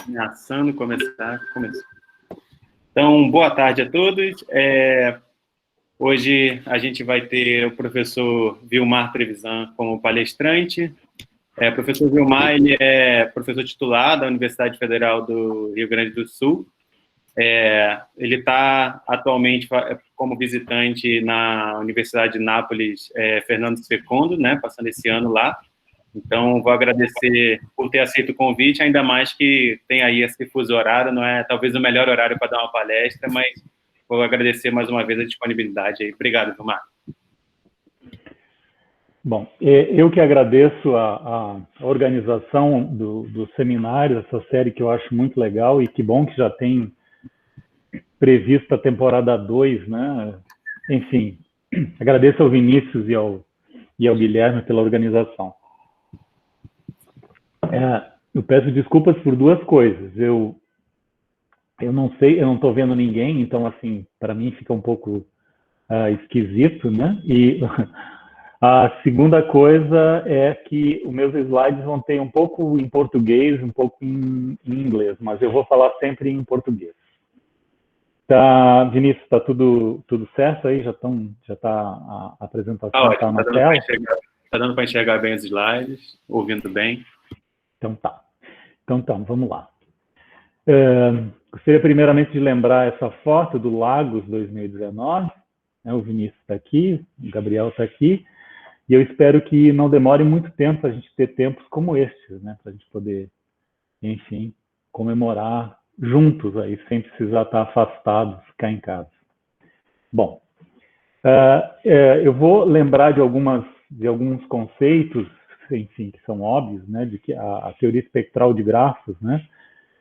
Ameaçando começar. Começou. Então, boa tarde a todos. Hoje a gente vai ter o professor Vilmar Trevisan como palestrante. O professor Vilmar, ele é professor titular da Universidade Federal do Rio Grande do Sul. Ele está atualmente como visitante na Universidade de Nápoles, Fernando II, né, passando esse ano lá. Então, vou agradecer por ter aceito o convite, ainda mais que tem aí esse fuso horário, não é talvez o melhor horário para dar uma palestra, mas vou agradecer mais uma vez a disponibilidade aí. Obrigado, Vilmar. Bom, eu que agradeço a organização do seminário, essa série que eu acho muito legal, e que bom que já tem prevista a temporada 2, né? Enfim, agradeço ao Vinícius e ao Guilherme pela organização. Eu peço desculpas por duas coisas. Eu não sei, eu não estou vendo ninguém, então, assim, para mim fica um pouco esquisito, né? E a segunda coisa é que os meus slides vão ter um pouco em português, um pouco em inglês, mas eu vou falar sempre em português. Tá, Vinícius, está tudo certo aí? Já está a apresentação Ótimo, na tela? Está dando para enxergar bem os slides, ouvindo bem. Então tá. Vamos lá. Gostaria primeiramente de lembrar essa foto do Lagos 2019. O Vinícius está aqui, o Gabriel está aqui, e eu espero que não demore muito tempo a gente ter tempos como estes, né, para a gente poder, enfim, comemorar juntos aí, sem precisar estar afastados, ficar em casa. Bom, eu vou lembrar de alguns conceitos, enfim, que são óbvios, né, de que a teoria espectral de grafos, né,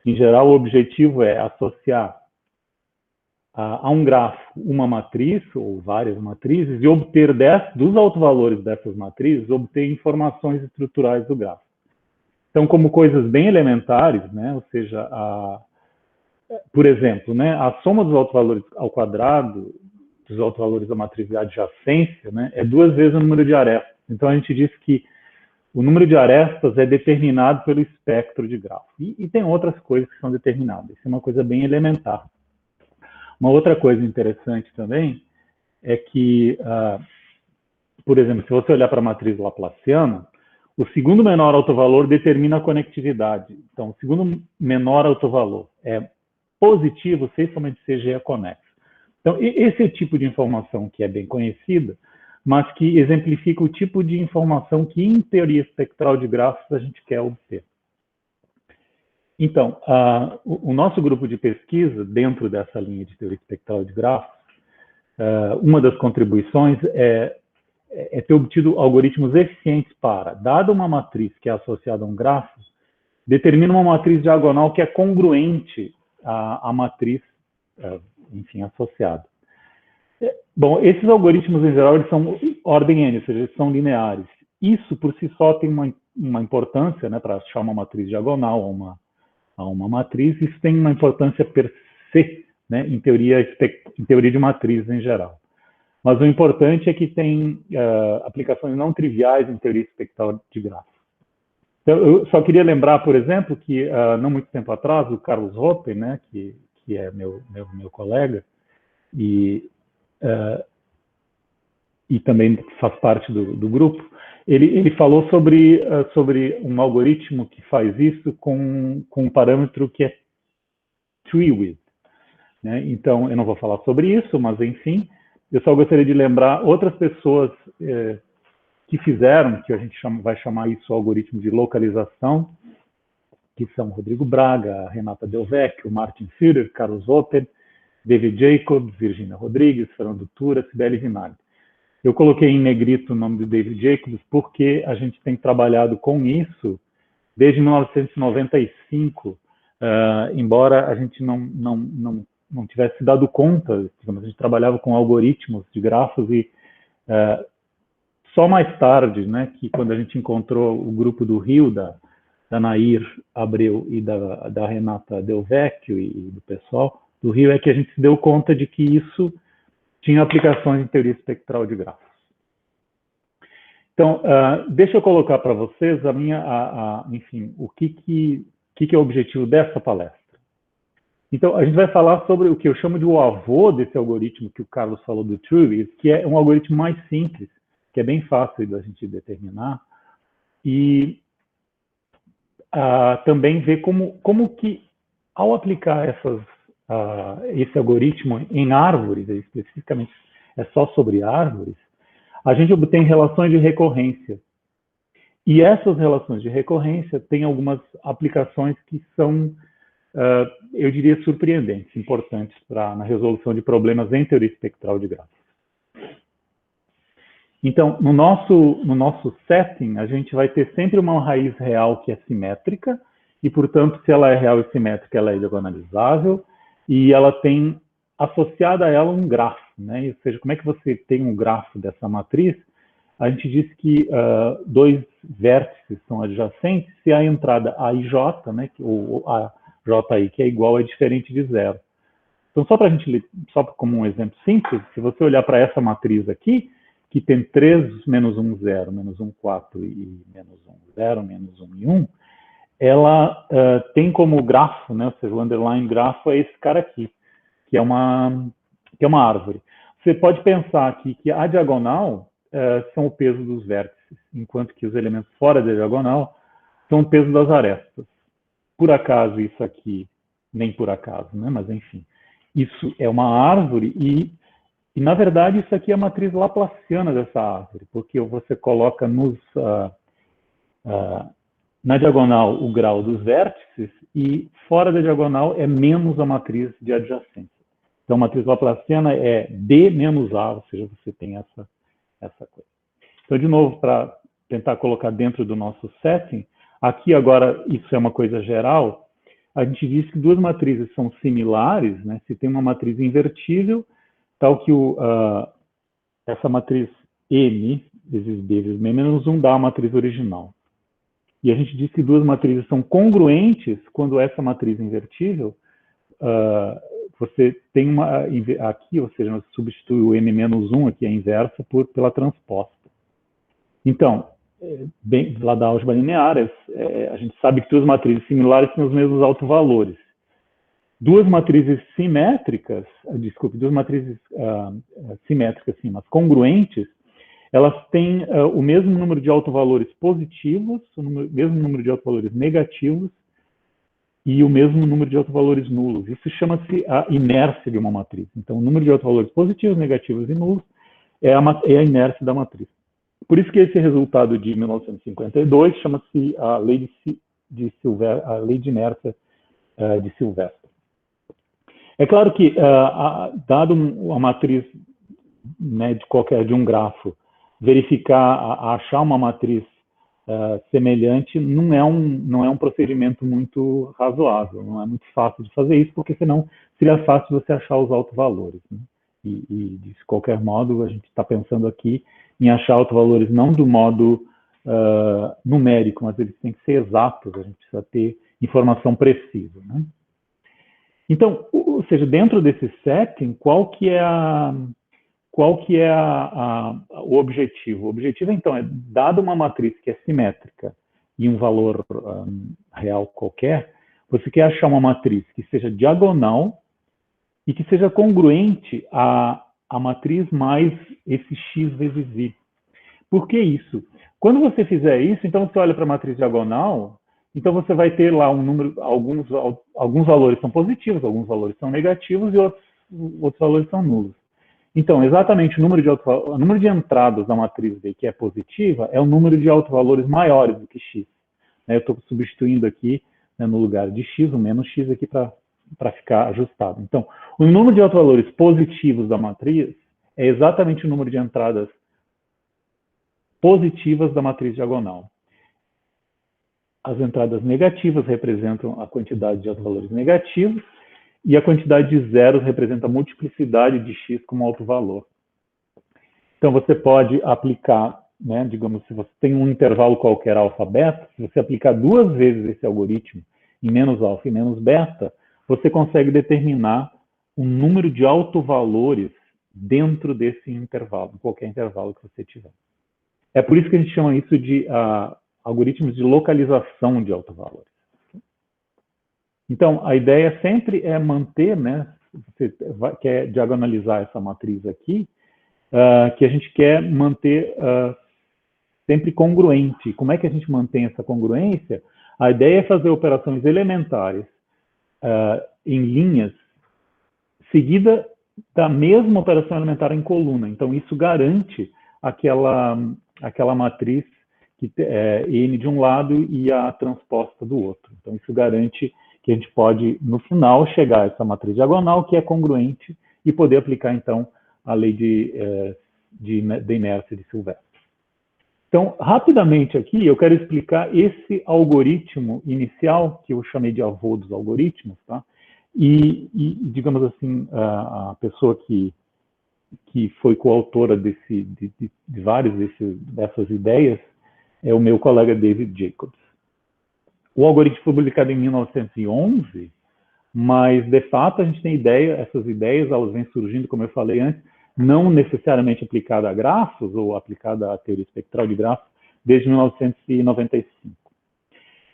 em geral, o objetivo é associar a um grafo uma matriz ou várias matrizes e obter dos autovalores dessas matrizes, obter informações estruturais do grafo. Então, como coisas bem elementares, né, ou seja, por exemplo, né, a soma dos autovalores ao quadrado dos autovalores da matriz de adjacência, né, é 2 vezes o número de arestas. Então, a gente diz que o número de arestas é determinado pelo espectro de grafo. E tem outras coisas que são determinadas. Isso é uma coisa bem elementar. Uma outra coisa interessante também é que, por exemplo, se você olhar para a matriz laplaciana, o segundo menor autovalor determina a conectividade. Então, o segundo menor autovalor é positivo se somente CG é conexo. Então, esse é o tipo de informação que é bem conhecida, mas que exemplifica o tipo de informação que, em teoria espectral de grafos, a gente quer obter. Então, o nosso grupo de pesquisa, dentro dessa linha de teoria espectral de grafos, uma das contribuições é ter obtido algoritmos eficientes para, dada uma matriz que é associada a um grafo, determina uma matriz diagonal que é congruente à matriz, enfim, associada. Bom, esses algoritmos, em geral, eles são ordem n, ou seja, eles são lineares. Isso, por si só, tem uma importância, né, para achar uma matriz diagonal a uma matriz. Isso tem uma importância per se, né, em teoria de matrizes em geral. Mas o importante é que tem aplicações não triviais em teoria espectral de grafos. Então, eu só queria lembrar, por exemplo, que não muito tempo atrás, o Carlos Hoppe, né, que é meu colega, e também faz parte do grupo, ele falou sobre um algoritmo que faz isso com um parâmetro que é tree width, né? Então, eu não vou falar sobre isso, mas, enfim, eu só gostaria de lembrar outras pessoas que fizeram, que a gente vai chamar isso algoritmo de localização, que são Rodrigo Braga, Renata Delvecchio, Martin Führer, Carlos Oppen, David Jacobs, Virginia Rodrigues, Fernando Tura, Sibeli Rinaldi. Eu coloquei em negrito o nome do David Jacobs porque a gente tem trabalhado com isso desde 1995, embora a gente não tivesse dado conta, digamos, a gente trabalhava com algoritmos de grafos e só mais tarde, né, que quando a gente encontrou o grupo do Rio, da Nair Abreu e da Renata Delvecchio e do pessoal do Rio, é que a gente se deu conta de que isso tinha aplicações em teoria espectral de grafos. Então, deixa eu colocar para vocês enfim, o que que é o objetivo dessa palestra? Então, a gente vai falar sobre o que eu chamo de o avô desse algoritmo que o Carlos falou do Truby, que é um algoritmo mais simples, que é bem fácil da gente determinar, e também ver como que, ao aplicar esse algoritmo em árvores, especificamente é só sobre árvores, a gente obtém relações de recorrência. E essas relações de recorrência têm algumas aplicações que são, eu diria, surpreendentes, importantes na resolução de problemas em teoria espectral de grafos. Então, no nosso setting, a gente vai ter sempre uma raiz real que é simétrica, e, portanto, se ela é real e simétrica, ela é diagonalizável, e ela tem associada a ela um grafo, né? Ou seja, como é que você tem um grafo dessa matriz? A gente diz que dois vértices são adjacentes se a entrada AIJ, né, ou a JI, que é igual, é diferente de zero. Então, só como um exemplo simples, se você olhar para essa matriz aqui, que tem 3, menos 1, 0, menos 1, 4 e menos 1, 0, menos 1 e 1, ela tem como grafo, né, ou seja, o underline grafo é esse cara aqui, que é uma árvore. Você pode pensar aqui que a diagonal são o peso dos vértices, enquanto que os elementos fora da diagonal são o peso das arestas. Por acaso isso aqui, nem por acaso, né? Mas enfim, isso é uma árvore e na verdade isso aqui é a matriz laplaciana dessa árvore, porque você coloca na diagonal o grau dos vértices e fora da diagonal é menos a matriz de adjacência. Então a matriz laplaciana é D menos A, ou seja, você tem essa coisa. Então, de novo, para tentar colocar dentro do nosso setting, aqui agora, isso é uma coisa geral, a gente diz que duas matrizes são similares, né? Se tem uma matriz invertível, tal que essa matriz M vezes B vezes M menos 1 dá a matriz original. E a gente diz que duas matrizes são congruentes quando essa matriz invertível, você tem aqui, ou seja, você substitui o M menos 1 aqui, a inversa, pela transposta. Então, lá da álgebra linear, a gente sabe que duas matrizes similares têm os mesmos autovalores. Duas matrizes simétricas, duas matrizes simétricas, sim, mas congruentes, elas têm o mesmo número de autovalores positivos, o mesmo número de autovalores negativos e o mesmo número de autovalores nulos. Isso chama-se a inércia de uma matriz. Então, o número de autovalores positivos, negativos e nulos é a inércia da matriz. Por isso que esse resultado de 1952 chama-se a lei de inércia de Sylvester. É claro que, dado uma matriz, né, de um grafo, achar uma matriz semelhante não é um procedimento muito razoável, não é muito fácil de fazer isso, porque senão seria fácil você achar os autovalores, né? E de qualquer modo, a gente está pensando aqui em achar autovalores não do modo numérico, mas eles têm que ser exatos, a gente precisa ter informação precisa, né? Então, ou seja, dentro desse setting, qual que é o objetivo? O objetivo, então, é, dado uma matriz que é simétrica e um valor real qualquer, você quer achar uma matriz que seja diagonal e que seja congruente à matriz mais esse x vezes y. Por que isso? Quando você fizer isso, então você olha para a matriz diagonal, então você vai ter lá um número, alguns valores são positivos, alguns valores são negativos e outros valores são nulos. Então, exatamente o número de entradas da matriz D que é positiva é o número de autovalores maiores do que x. Eu estou substituindo aqui, né, no lugar de x, o menos x aqui para ficar ajustado. Então, o número de autovalores positivos da matriz é exatamente o número de entradas positivas da matriz diagonal. As entradas negativas representam a quantidade de autovalores negativos e a quantidade de zeros representa a multiplicidade de x como autovalor. Então, você pode aplicar, né, digamos, se você tem um intervalo qualquer alfa-beta, se você aplicar duas vezes esse algoritmo em menos alfa e menos beta, você consegue determinar o número de autovalores dentro desse intervalo, qualquer intervalo que você tiver. É por isso que a gente chama isso de algoritmos de localização de autovalores. Então, a ideia sempre é manter, né, você quer diagonalizar essa matriz aqui, que a gente quer manter sempre congruente. Como é que a gente mantém essa congruência? A ideia é fazer operações elementares em linhas, seguida da mesma operação elementar em coluna. Então, isso garante aquela matriz que N de um lado e a transposta do outro. Então, isso garante que a gente pode, no final, chegar a essa matriz diagonal, que é congruente, e poder aplicar, então, a lei de inércia de Silvestre. Então, rapidamente aqui, eu quero explicar esse algoritmo inicial, que eu chamei de avô dos algoritmos, tá? E digamos assim, a pessoa que foi coautora de várias dessas ideias é o meu colega David Jacobs. O algoritmo foi publicado em 1911, mas, de fato, a gente tem essas ideias, elas vêm surgindo, como eu falei antes, não necessariamente aplicada a grafos ou aplicada à teoria espectral de grafos, desde 1995.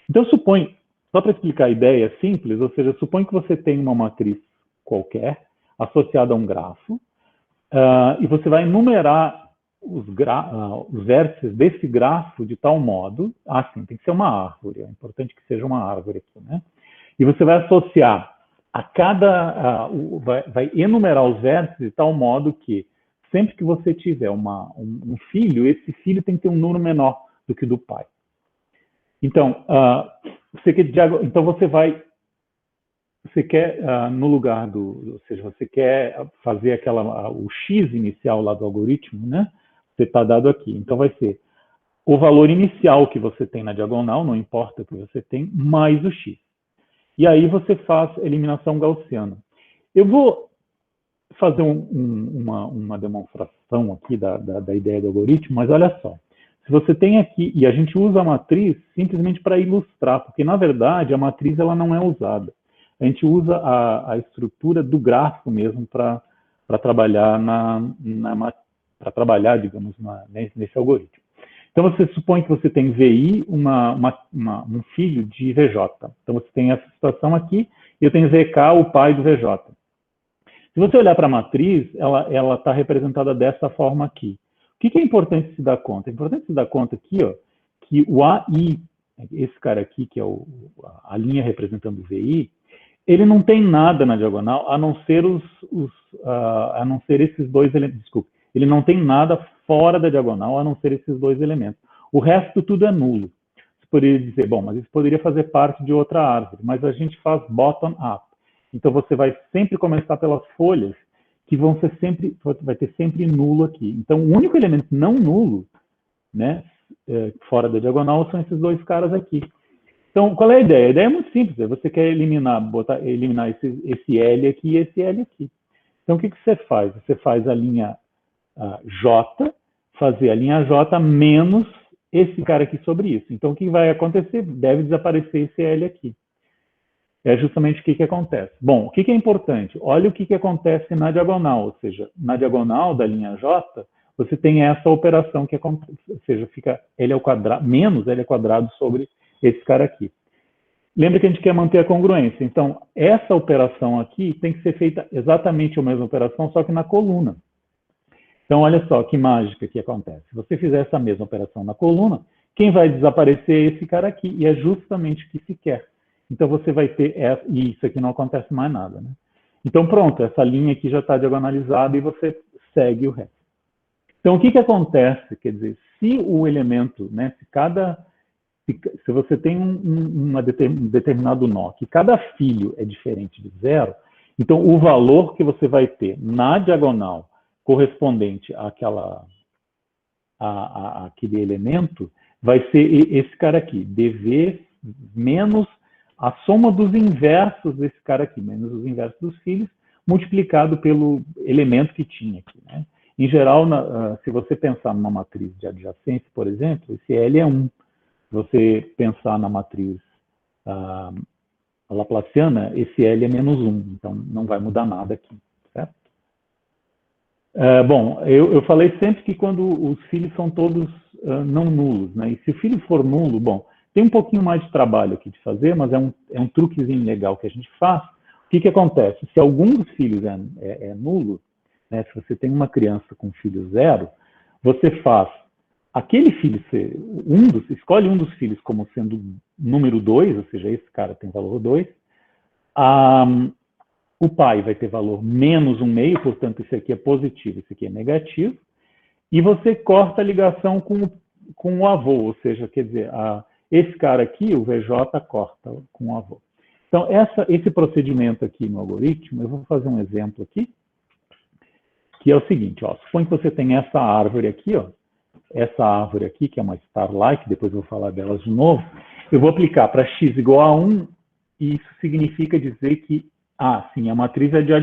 Então, suponho, só para explicar a ideia simples, ou seja, suponho que você tem uma matriz qualquer associada a um grafo, e você vai enumerar os vértices desse grafo de tal modo, assim, tem que ser uma árvore, é importante que seja uma árvore aqui, né? E você vai associar vai enumerar os vértices de tal modo que sempre que você tiver um filho, esse filho tem que ter um número menor do que o do pai. Então, você quer, no lugar ou seja, você quer fazer o x inicial lá do algoritmo, né? Você está dado aqui. Então, vai ser o valor inicial que você tem na diagonal, não importa o que você tem, mais o x. E aí você faz eliminação gaussiana. Eu vou fazer uma demonstração aqui da ideia do algoritmo, mas olha só. Se você tem aqui, e a gente usa a matriz simplesmente para ilustrar, porque, na verdade, a matriz ela não é usada. A gente usa a estrutura do gráfico mesmo para trabalhar, digamos, nesse algoritmo. Então, você supõe que você tem VI, um filho de VJ. Então, você tem essa situação aqui, e eu tenho VK, o pai do VJ. Se você olhar para a matriz, ela está representada dessa forma aqui. O que é importante se dar conta? É importante se dar conta aqui, ó, que o AI, esse cara aqui, que é a linha representando o VI, ele não tem nada na diagonal, a não ser esses dois elementos. Desculpe. Ele não tem nada fora da diagonal, a não ser esses dois elementos. O resto tudo é nulo. Você poderia dizer, bom, mas isso poderia fazer parte de outra árvore, mas a gente faz bottom-up. Então, você vai sempre começar pelas folhas, que vai ter sempre nulo aqui. Então, o único elemento não nulo, né, fora da diagonal, são esses dois caras aqui. Então, qual é a ideia? A ideia é muito simples. Você quer eliminar esse L aqui e esse L aqui. Então, o que você faz? Você faz a linha J, fazer a linha J menos esse cara aqui sobre isso. Então, o que vai acontecer? Deve desaparecer esse L aqui. É justamente o que acontece. Bom, o que é importante? Olha o que acontece na diagonal, ou seja, na diagonal da linha J, você tem essa operação que acontece, ou seja, fica L ao quadrado, menos L ao quadrado sobre esse cara aqui. Lembra que a gente quer manter a congruência. Então, essa operação aqui tem que ser feita exatamente a mesma operação, só que na coluna. Então, olha só que mágica que acontece. Se você fizer essa mesma operação na coluna, quem vai desaparecer é esse cara aqui, e é justamente o que se quer. Então, você vai ter e isso aqui não acontece mais nada, né? Então, pronto, essa linha aqui já está diagonalizada e você segue o resto. Então, o que acontece? Quer dizer, se o elemento, né, se você tem um determinado nó, que cada filho é diferente de zero, então o valor que você vai ter na diagonal correspondente àquele elemento vai ser esse cara aqui, dv menos a soma dos inversos desse cara aqui, menos os inversos dos filhos, multiplicado pelo elemento que tinha aqui, né? Em geral, se você pensar numa matriz de adjacência, por exemplo, esse L é 1. Se você pensar na matriz laplaciana, esse L é menos 1. Então, não vai mudar nada aqui, certo? Bom, eu falei sempre que quando os filhos são todos não nulos, né? E se o filho for nulo, bom, Tem um pouquinho mais de trabalho aqui de fazer, mas é um truquezinho legal que a gente faz. O que acontece? Se algum dos filhos é nulo, né, se você tem uma criança com filho 0, você faz aquele filho ser escolhe um dos filhos como sendo número 2, ou seja, esse cara tem valor 2. O pai vai ter valor menos 1/2, portanto, esse aqui é positivo, esse aqui é negativo. E você corta a ligação com o avô, ou seja, quer dizer, esse cara aqui, o VJ, corta com o avô. Então, esse procedimento aqui no algoritmo, eu vou fazer um exemplo aqui, que é o seguinte, ó, suponha que você tem essa árvore aqui, ó, essa árvore aqui, que é uma Starlight, depois eu vou falar delas de novo, eu vou aplicar para x igual a 1, e isso significa dizer que, sim, a matriz é de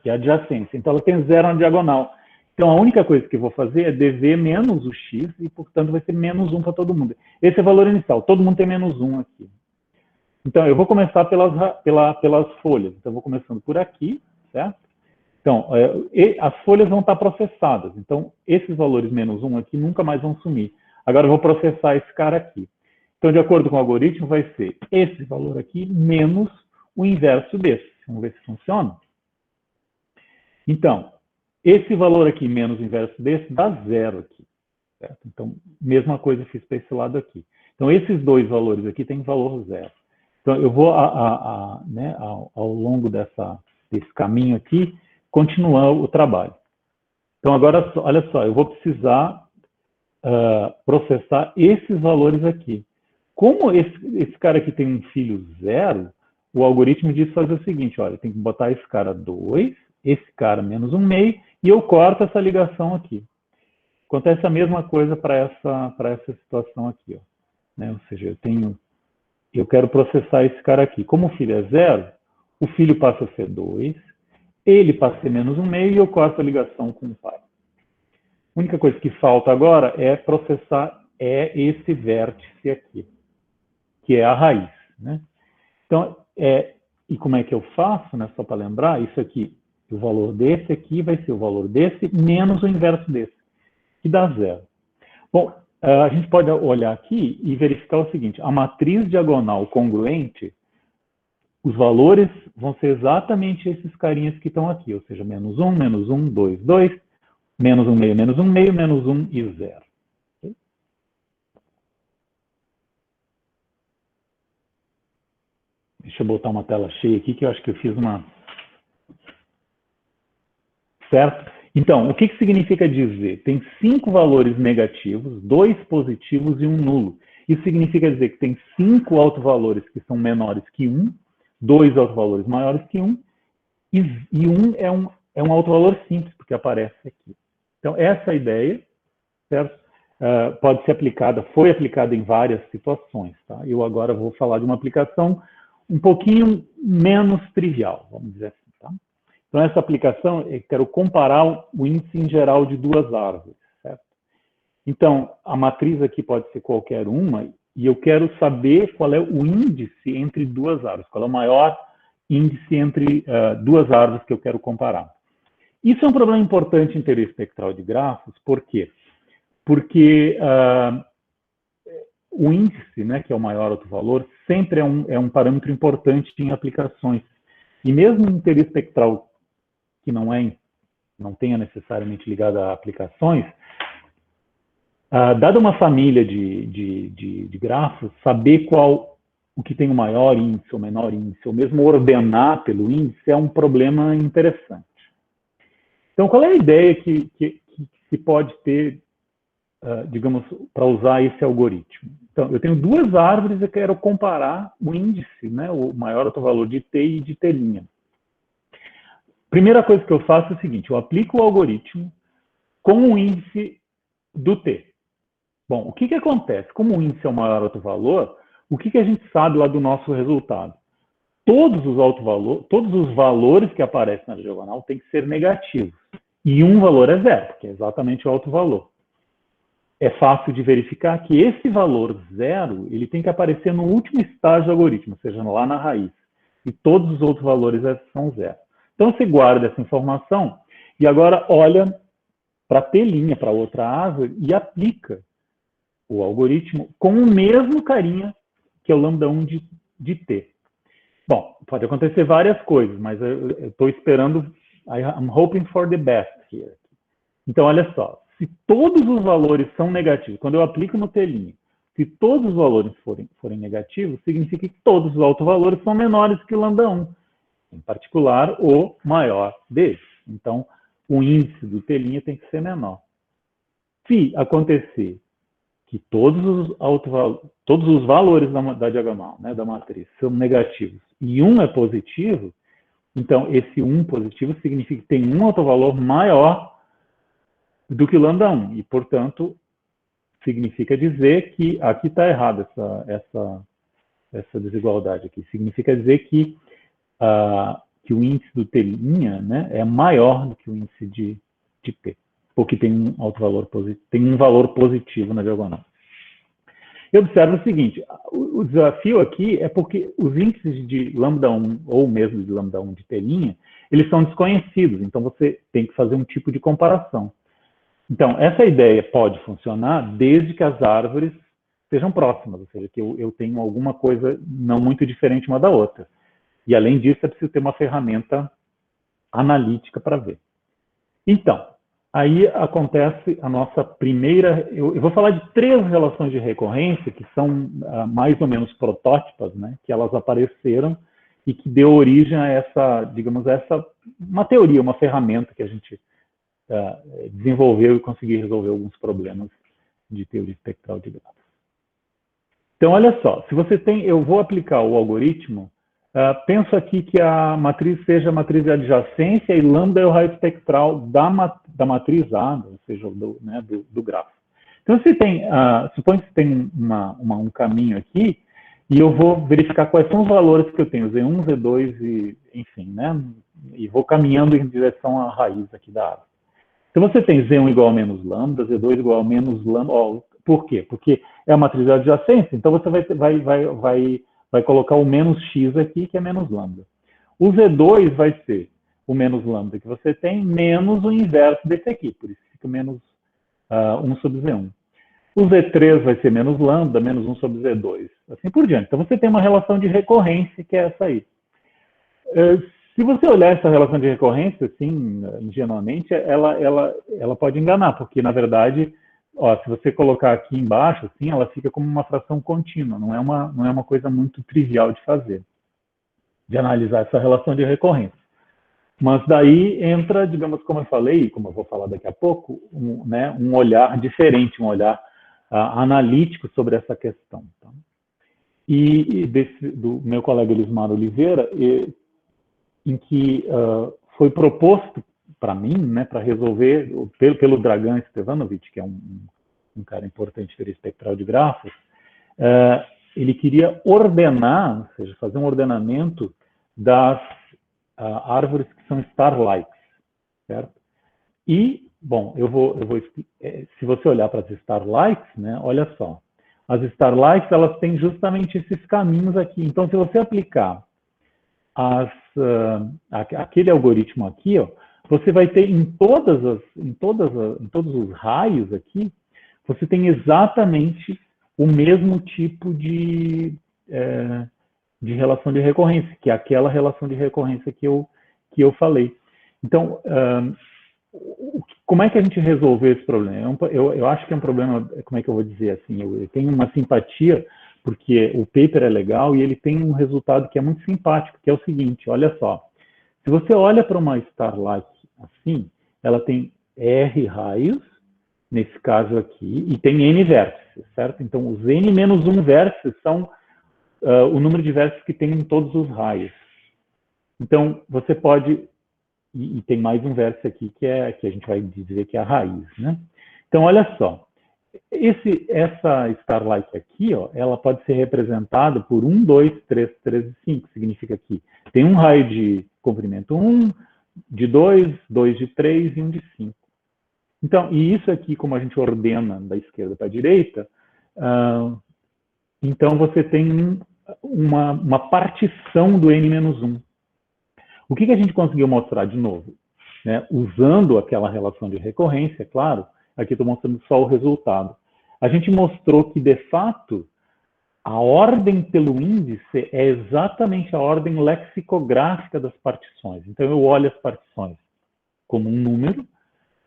adjacência, então ela tem 0 na diagonal. Então, a única coisa que eu vou fazer é dv menos o x, e, portanto, vai ser menos 1 para todo mundo. Esse é o valor inicial, todo mundo tem menos 1 aqui. Então, eu vou começar pelas folhas. Então, eu vou começando por aqui, certo? Então, as folhas vão estar processadas. Então, esses valores menos 1 aqui nunca mais vão sumir. Agora, eu vou processar esse cara aqui. Então, de acordo com o algoritmo, vai ser esse valor aqui menos o inverso desse. Vamos ver se funciona. Então, esse valor aqui menos o inverso desse dá 0 aqui. Certo? Então, mesma coisa eu fiz para esse lado aqui. Então, esses dois valores aqui têm valor 0. Então, eu vou, né, ao longo desse caminho aqui, continuar o trabalho. Então, agora, olha só, eu vou precisar processar esses valores aqui. Como esse cara aqui tem um filho 0, o algoritmo diz fazer o seguinte, olha, tem que botar esse cara 2, esse cara menos 1/2, e eu corto essa ligação aqui. Acontece a mesma coisa para essa situação aqui, ó, né? Ou seja, eu quero processar esse cara aqui. Como o filho é 0, o filho passa a ser 2, ele passa a ser menos 1/2 e eu corto a ligação com o pai. A única coisa que falta agora é processar esse vértice aqui, que é a raiz, né? Então, e como é que eu faço, né? Só para lembrar, isso aqui, o valor desse aqui vai ser o valor desse menos o inverso desse, que dá 0. Bom, a gente pode olhar aqui e verificar o seguinte, a matriz diagonal congruente, os valores vão ser exatamente esses carinhas que estão aqui, ou seja, menos 1, 2, 2, menos 1/2, menos 1/2, menos 1 e 0. Deixa eu botar uma tela cheia aqui, que eu acho que eu fiz uma... Certo? Então, o que significa dizer? Tem 5 valores negativos, 2 positivos e 1 nulo. Isso significa dizer que tem 5 autovalores que são menores que 1, 2 autovalores maiores que 1, e 1 é um autovalor simples, porque aparece aqui. Então, essa ideia, certo? Pode ser aplicada, foi aplicada em várias situações. Tá? Eu agora vou falar de uma aplicação um pouquinho menos trivial, vamos dizer assim. Tá? Então, essa aplicação, eu quero comparar o índice em geral de duas árvores. Certo? Então, a matriz aqui pode ser qualquer uma, e eu quero saber qual é o índice entre duas árvores, qual é o maior índice entre duas árvores que eu quero comparar. Isso é um problema importante em teoria espectral de grafos, por quê? Porque o índice, né, que é o maior autovalor, sempre é um parâmetro importante em aplicações. E mesmo em teoria espectral que não tenha necessariamente ligada a aplicações, dada uma família de grafos, saber o que tem o maior índice ou menor índice, ou mesmo ordenar pelo índice, é um problema interessante. Então, qual é a ideia que se pode ter, digamos, para usar esse algoritmo? Então, eu tenho duas árvores e eu quero comparar o índice, né, o maior autovalor de T e de T'. Primeira coisa que eu faço é o seguinte, eu aplico o algoritmo com o índice do T. Bom, o que acontece? Como o índice é o maior autovalor, o que a gente sabe lá do nosso resultado? Todos os valores que aparecem na diagonal têm que ser negativos. E um valor é 0, que é exatamente o autovalor. É fácil de verificar que esse valor 0, ele tem que aparecer no último estágio do algoritmo, ou seja, lá na raiz. E todos os outros valores são 0. Então, você guarda essa informação e agora olha para a T', para outra árvore, e aplica o algoritmo com o mesmo carinha que é o lambda1 de t. Bom, pode acontecer várias coisas, mas eu estou esperando, I'm hoping for the best here. Então, olha só, se todos os valores são negativos, quando eu aplico no t', se todos os valores forem negativos, significa que todos os autovalores são menores que o lambda1, em particular o maior deles. Então, o índice do t' tem que ser menor. Se acontecer que todos os valores da diagonal, né, da matriz, são negativos e um é positivo, então esse 1 positivo significa que tem um autovalor maior do que o lambda1. E, portanto, significa dizer que aqui está errado essa desigualdade aqui. Significa dizer que o índice do t', né, é maior do que o índice de t, porque tem um autovalor positivo, tem um valor positivo na diagonal. Eu observo o seguinte, o desafio aqui é porque os índices de lambda1 ou mesmo de lambda1 de t', eles são desconhecidos, então você tem que fazer um tipo de comparação. Então, essa ideia pode funcionar desde que as árvores sejam próximas, ou seja, que eu tenho alguma coisa não muito diferente uma da outra. E, além disso, é preciso ter uma ferramenta analítica para ver. Então, aí acontece a nossa primeira... Eu vou falar de 3 relações de recorrência que são mais ou menos protótipas, né, que elas apareceram e que deu origem a essa, digamos, uma teoria, uma ferramenta que a gente desenvolveu e conseguiu resolver alguns problemas de teoria espectral de grafos. Então, olha só, se você tem... Eu vou aplicar o algoritmo. Penso aqui que a matriz seja a matriz de adjacência e lambda é o raio espectral da matriz A, ou seja, do grafo. Então, se tem, suponha que você tem um caminho aqui, e eu vou verificar quais são os valores que eu tenho, Z1, Z2, e, enfim, né? E vou caminhando em direção à raiz aqui da árvore. Então, você tem Z1 igual a menos lambda, Z2 igual a menos lambda. Por quê? Porque é a matriz de adjacência, então você vai colocar o menos x aqui, que é menos lambda. O Z2 vai ser o menos lambda que você tem, menos o inverso desse aqui, por isso fica menos 1 sobre Z1. O Z3 vai ser menos lambda, menos 1 sobre Z2, assim por diante. Então, você tem uma relação de recorrência, que é essa aí. Se você olhar essa relação de recorrência, assim, ingenuamente, ela pode enganar, porque, na verdade... Ó, se você colocar aqui embaixo, assim, ela fica como uma fração contínua, não é uma coisa muito trivial de fazer, de analisar essa relação de recorrência. Mas daí entra, digamos, como eu falei, como eu vou falar daqui a pouco, um olhar diferente, um olhar analítico sobre essa questão. Tá? E do meu colega Elismar Oliveira, em que foi proposto para mim, né, para resolver, pelo Dragan Stevanovic, que é um cara importante em teoria espectral de grafos, ele queria ordenar, ou seja, fazer um ordenamento das árvores que são starlights, certo? E, bom, se você olhar para as starlights, né, olha só, as starlights, elas têm justamente esses caminhos aqui. Então, se você aplicar aquele algoritmo aqui, ó, você vai ter em todos os raios aqui, você tem exatamente o mesmo tipo de relação de recorrência, que é aquela relação de recorrência que eu falei. Então, como é que a gente resolveu esse problema? Eu acho que é um problema, como é que eu vou dizer assim, eu tenho uma simpatia, porque o paper é legal e ele tem um resultado que é muito simpático, que é o seguinte, olha só, se você olha para uma starlight assim, ela tem R raios, nesse caso aqui, e tem N vértices, certo? Então, os N menos 1 vértices são o número de vértices que tem em todos os raios. Então, você pode... E tem mais um vértice aqui, que a gente vai dizer que é a raiz, né? Então, olha só. Essa starlight aqui, ó, ela pode ser representada por 1, 2, 3, 3 e 5. Significa que tem um raio de comprimento 1, de 2, 2 de 3 e 1 de 5. Então, e isso aqui, como a gente ordena da esquerda para a direita, então você tem uma partição do N-1. O que a gente conseguiu mostrar de novo? Né? Usando aquela relação de recorrência, claro, aqui estou mostrando só o resultado. A gente mostrou que, de fato, a ordem pelo índice é exatamente a ordem lexicográfica das partições. Então, eu olho as partições como um número,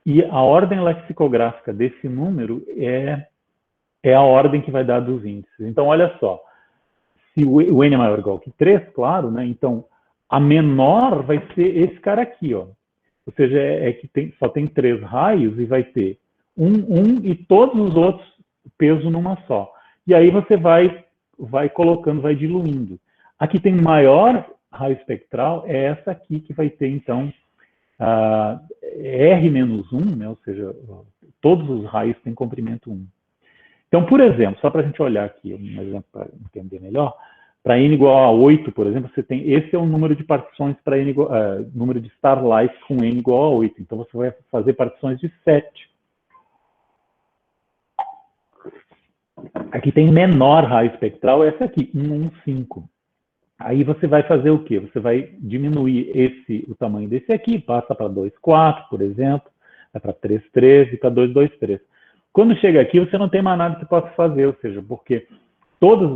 e a ordem lexicográfica desse número é a ordem que vai dar dos índices. Então, olha só, se o n é maior ou igual que 3, claro, né? Então, a menor vai ser esse cara aqui, ó. Ou seja, só tem 3 raios e vai ter 1 e todos os outros peso numa só. E aí você vai colocando, vai diluindo. Aqui tem maior raio espectral, é essa aqui que vai ter, então, R-1, né? Ou seja, todos os raios têm comprimento 1. Então, por exemplo, só para a gente olhar aqui, um exemplo para entender melhor, para n igual a 8, por exemplo, você tem, esse é o número de partições para número de starlights com n igual a 8. Então, você vai fazer partições de 7. Aqui tem menor raio espectral, essa aqui, 115. Aí você vai fazer o quê? Você vai diminuir o tamanho desse aqui, passa para 2,4, por exemplo, vai para 3,13 e para 2,23. Quando chega aqui, você não tem mais nada que possa fazer, ou seja, porque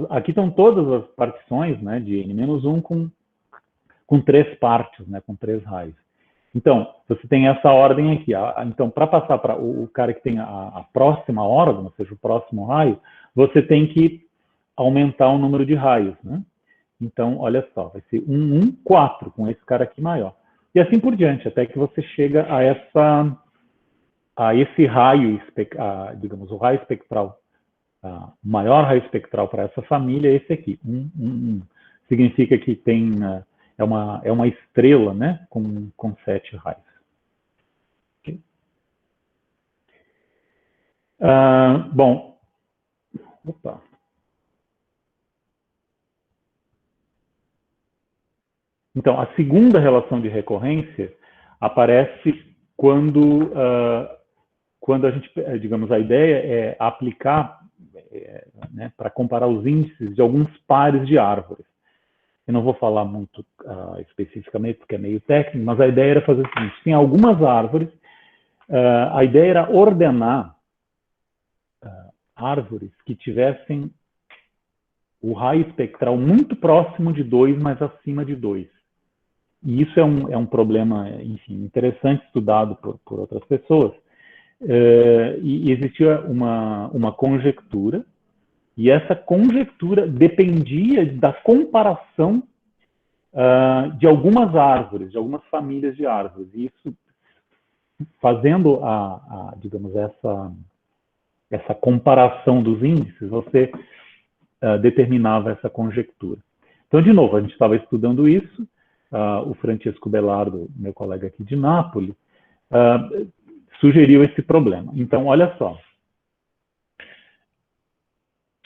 aqui estão todas as partições, né, de n-1 com 3 partes, né, com 3 raios. Então, você tem essa ordem aqui. Então, para passar para o cara que tem a próxima ordem, ou seja, o próximo raio, você tem que aumentar o número de raios, né? Então, olha só, vai ser 4, com esse cara aqui maior. E assim por diante, até que você chega a esse raio, digamos, o raio espectral, o maior raio espectral para essa família é esse aqui, 1. Significa que tem, é uma estrela, né, com 7 raios. Okay. Bom, opa. Então, a segunda relação de recorrência aparece quando a gente, digamos, a ideia é aplicar, né, para comparar os índices de alguns pares de árvores. Eu não vou falar muito especificamente, porque é meio técnico, mas a ideia era fazer o seguinte: tem algumas árvores, a ideia era ordenar árvores que tivessem o raio espectral muito próximo de 2, mas acima de 2. E isso é um problema, enfim, interessante, estudado por outras pessoas. E existia uma conjectura, e essa conjectura dependia da comparação de algumas árvores, de algumas famílias de árvores. E isso, fazendo digamos, essa comparação dos índices, você determinava essa conjectura. Então, de novo, a gente estava estudando isso, o Francesco Belardo, meu colega aqui de Nápoles, sugeriu esse problema. Então, olha só.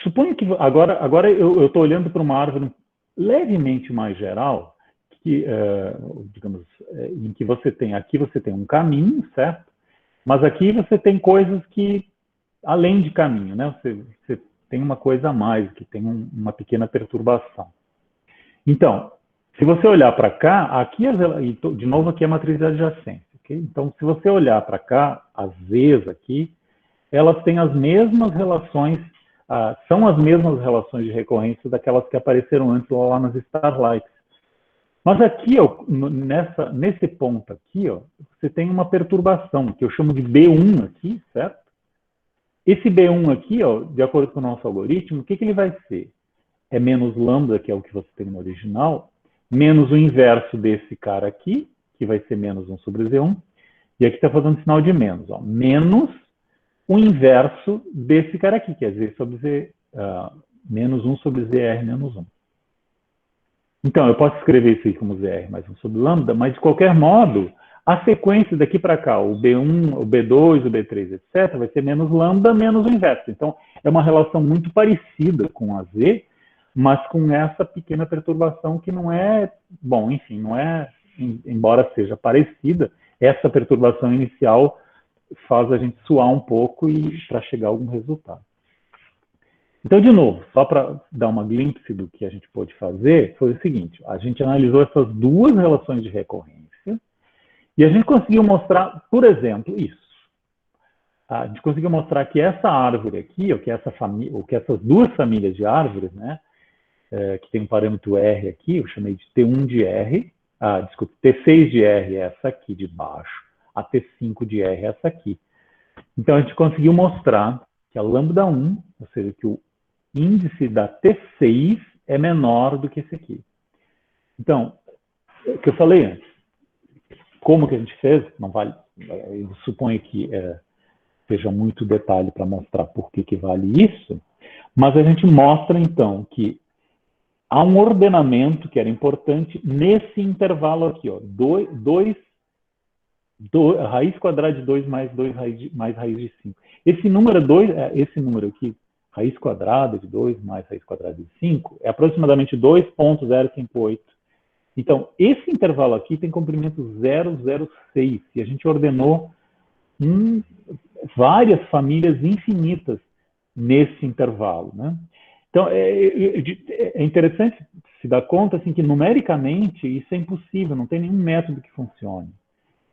Suponho que agora eu estou olhando para uma árvore levemente mais geral, que, digamos, em que aqui você tem um caminho, certo? Mas aqui você tem coisas que, além de caminho, né? Você tem uma coisa a mais, que tem uma pequena perturbação. Então, se você olhar para cá, aqui, de novo, aqui é a matriz de adjacência. Okay? Então, se você olhar para cá, as Zs aqui, elas têm as mesmas relações, são as mesmas relações de recorrência daquelas que apareceram antes lá nas starlights. Mas aqui, ó, nesse ponto aqui, ó, você tem uma perturbação, que eu chamo de B1 aqui, certo? Esse B1 aqui, ó, de acordo com o nosso algoritmo, o que ele vai ser? É menos lambda, que é o que você tem no original, menos o inverso desse cara aqui, que vai ser menos 1 sobre Z1, e aqui está fazendo sinal de menos, ó, menos o inverso desse cara aqui, que é Z sobre Z, menos 1 sobre ZR menos 1. Então, eu posso escrever isso aqui como ZR mais 1 sobre lambda, mas, de qualquer modo, a sequência daqui para cá, o B1, o B2, o B3, etc., vai ser menos lambda menos o inverso. Então, é uma relação muito parecida com a Z, mas com essa pequena perturbação que não é, bom, enfim, não é, embora seja parecida, essa perturbação inicial faz a gente suar um pouco e para chegar a algum resultado. Então, de novo, só para dar uma glimpse do que a gente pôde fazer, foi o seguinte: a gente analisou essas duas relações de recorrência e a gente conseguiu mostrar, por exemplo, isso. a gente conseguiu mostrar que essa árvore aqui, ou que essas duas famílias de árvores, né, que tem um parâmetro R aqui, eu chamei de T1 de R, desculpa, T6 de R é essa aqui de baixo, a T5 de R é essa aqui. Então, a gente conseguiu mostrar que a lambda 1, ou seja, que o índice da T6 é menor do que esse aqui. Então, o que eu falei antes, como que a gente fez, não vale, eu suponho que seja muito detalhe para mostrar por que vale isso, mas a gente mostra, então, que há um ordenamento que era importante nesse intervalo aqui, ó, raiz quadrada de 2 mais 2 mais raiz de 5. Esse número 2, esse número aqui, raiz quadrada de 2 mais raiz quadrada de 5, é aproximadamente 2,058. Então, esse intervalo aqui tem comprimento 0,06, e a gente ordenou várias famílias infinitas nesse intervalo, né? Então, é interessante se dar conta assim, que numericamente isso é impossível, não tem nenhum método que funcione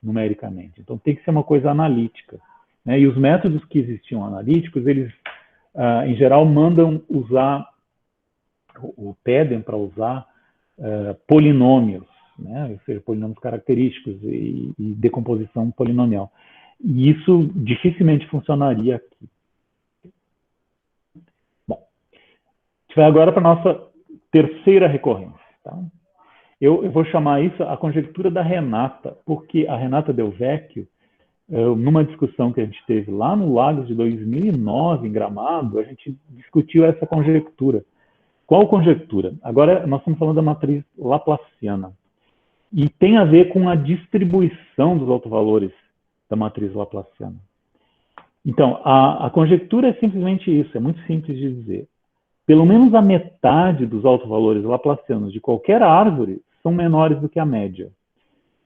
numericamente. Então, tem que ser uma coisa analítica, né? E os métodos que existiam analíticos, eles, em geral, mandam usar, ou pedem para usar, polinômios, né? Ou seja, polinômios característicos e decomposição polinomial. E isso dificilmente funcionaria aqui. Bom, a gente vai agora para a nossa terceira recorrência. Tá? Eu vou chamar isso a conjectura da Renata, porque a Renata Del Vecchio, numa discussão que a gente teve lá no Lagos de 2009, em Gramado, a gente discutiu essa conjectura. Qual conjectura? Agora nós estamos falando da matriz laplaciana. E tem a ver com a distribuição dos autovalores da matriz laplaciana. Então, a conjectura é simplesmente isso, é muito simples de dizer. Pelo menos a metade dos autovalores laplacianos de qualquer árvore são menores do que a média.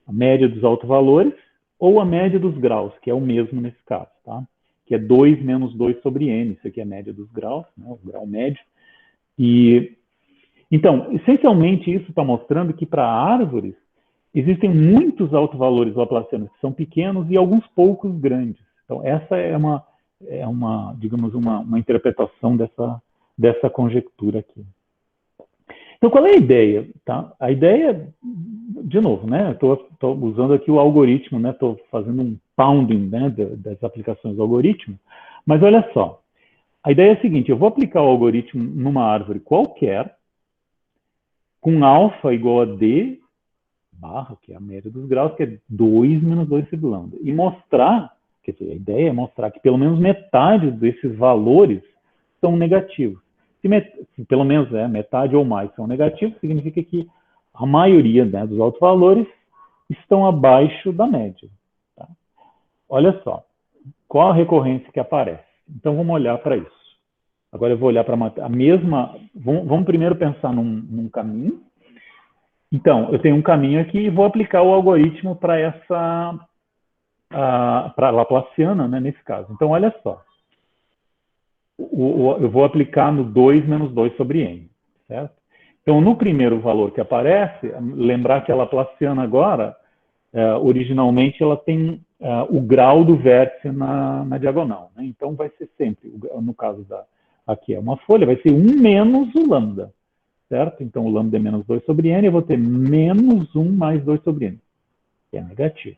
A média dos autovalores ou a média dos graus, que é o mesmo nesse caso, tá? Que é 2 menos 2 sobre n, isso aqui é a média dos graus, né? O grau médio. E, então, essencialmente isso está mostrando que para árvores existem muitos autovalores laplacianos que são pequenos e alguns poucos grandes. Então, essa é uma digamos, uma interpretação dessa conjectura aqui. Então, qual é a ideia? Tá? A ideia, de novo, né? Estou usando aqui o algoritmo, né? Estou fazendo um pounding, né, das aplicações do algoritmo, mas olha só. A ideia é a seguinte, eu vou aplicar o algoritmo numa árvore qualquer, com alfa igual a d, barra, que é a média dos graus, que é 2 menos 2 sobre lambda. E mostrar, quer dizer, a ideia é mostrar que pelo menos metade desses valores são negativos. Se pelo menos metade ou mais são negativos, significa que a maioria, né, dos autovalores estão abaixo da média. Tá? Olha só, qual a recorrência que aparece? Então, vamos olhar para isso. Agora eu vou olhar para a mesma... Vamos primeiro pensar num caminho. Então, eu tenho um caminho aqui e vou aplicar o algoritmo para essa... para a laplaciana, né, nesse caso. Então, olha só. Eu vou aplicar no 2 menos 2 sobre n, certo? Então, no primeiro valor que aparece, lembrar que a laplaciana agora, originalmente, ela tem o grau do vértice na diagonal, né? Então, vai ser sempre, no caso aqui é uma folha, vai ser 1 menos o lambda, certo? Então, o lambda é menos 2 sobre n, eu vou ter menos 1 mais 2 sobre n, que é negativo.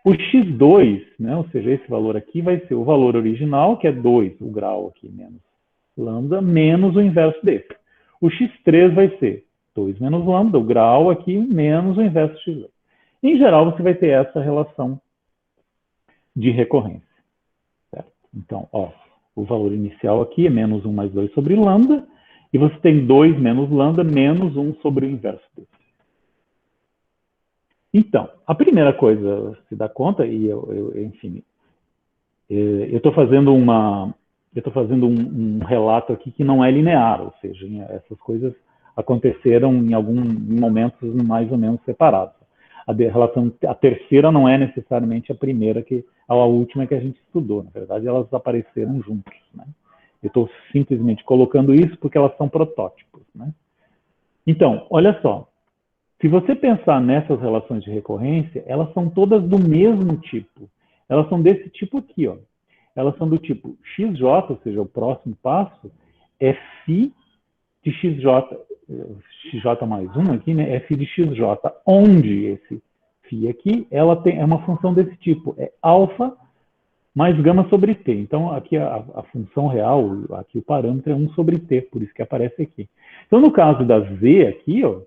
O x2, né, ou seja, esse valor aqui vai ser o valor original, que é 2, o grau aqui menos lambda, menos o inverso desse. O x3 vai ser 2 menos lambda, o grau aqui, menos o inverso de x2. Em geral, você vai ter essa relação de recorrência. Certo? Então, ó, o valor inicial aqui é menos 1 mais 2 sobre lambda, e você tem 2 menos lambda, menos 1 sobre o inverso desse. Então, a primeira coisa, se dá conta, e enfim, eu estou fazendo um relato aqui que não é linear, ou seja, essas coisas aconteceram em momentos mais ou menos separados. A terceira não é necessariamente a última que a gente estudou, na verdade elas apareceram juntos, né? Eu estou simplesmente colocando isso porque elas são protótipos, né? Então, olha só. Se você pensar nessas relações de recorrência, elas são todas do mesmo tipo. Elas são desse tipo aqui, ó. elas são do tipo xj, ou seja, o próximo passo é φ de xj, xj mais 1 aqui, né, é φ de xj, onde esse φ aqui, ela é uma função desse tipo, é alfa mais gama sobre t. Então, aqui a função real, aqui o parâmetro é 1 sobre t, por isso que aparece aqui. Então, no caso da z aqui, ó,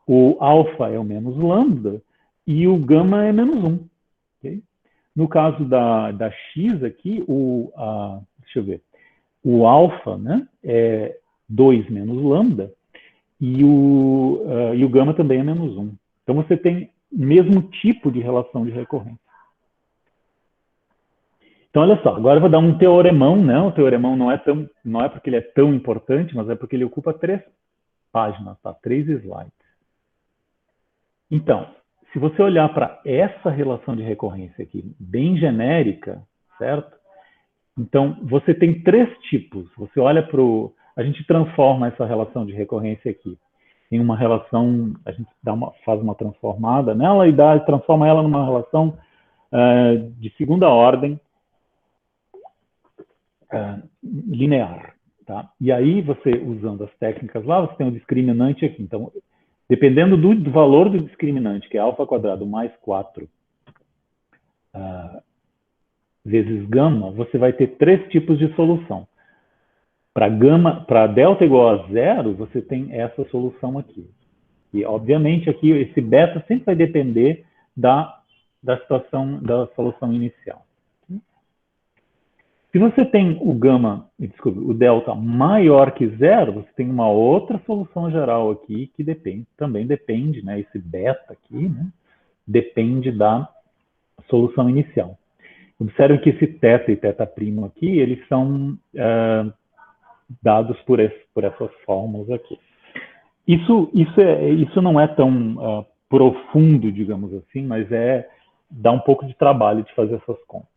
o alfa é o menos lambda e o gama é menos 1. Okay? No caso da x aqui, deixa eu ver, o alfa, né, é 2 menos lambda e o gama também é menos 1. Então, você tem o mesmo tipo de relação de recorrência. Então, olha só, agora eu vou dar um teoremão, né? O teoremão não é porque ele é tão importante, mas é porque ele ocupa 3 páginas, tá? 3 slides. Então, se você olhar para essa relação de recorrência aqui, bem genérica, certo? Então, você tem 3 tipos. Você olha para o... A gente transforma essa relação de recorrência aqui em uma relação... A gente faz uma transformada nela e transforma ela numa relação de segunda ordem, linear. Tá? E aí, você, usando as técnicas lá, você tem um discriminante aqui. Então, dependendo do valor do discriminante, que é alfa quadrado mais 4 vezes gama, você vai ter 3 tipos de solução. Para delta igual a 0, você tem essa solução aqui. E, obviamente, aqui esse beta sempre vai depender da situação, da solução inicial. Se você tem o delta maior que 0, você tem uma outra solução geral aqui que também depende, né, esse beta aqui, né, depende da solução inicial. Observe que esse θ e θ' aqui, eles são dados por essas fórmulas aqui. Isso não é tão profundo, digamos assim, mas dá um pouco de trabalho de fazer essas contas.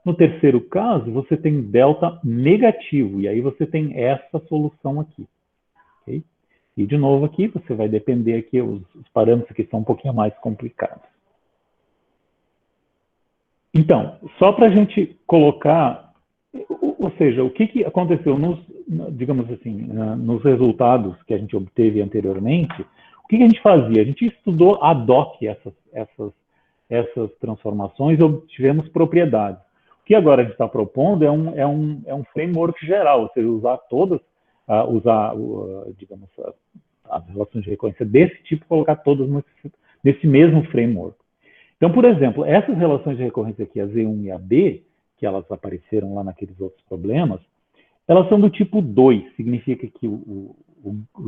No terceiro caso, você tem delta negativo, e aí você tem essa solução aqui. Okay? E, de novo, aqui você vai depender aqui, os parâmetros que são um pouquinho mais complicados. Então, só para a gente colocar, ou seja, o que aconteceu digamos assim, nos resultados que a gente obteve anteriormente, o que a gente fazia? A gente estudou ad hoc essas transformações e obtivemos propriedades. O que agora a gente está propondo é um framework geral, ou seja, usar digamos, as relações de recorrência desse tipo e colocar todas nesse mesmo framework. Então, por exemplo, essas relações de recorrência aqui, a Z1 e a B, que elas apareceram lá naqueles outros problemas, elas são do tipo 2, significa que o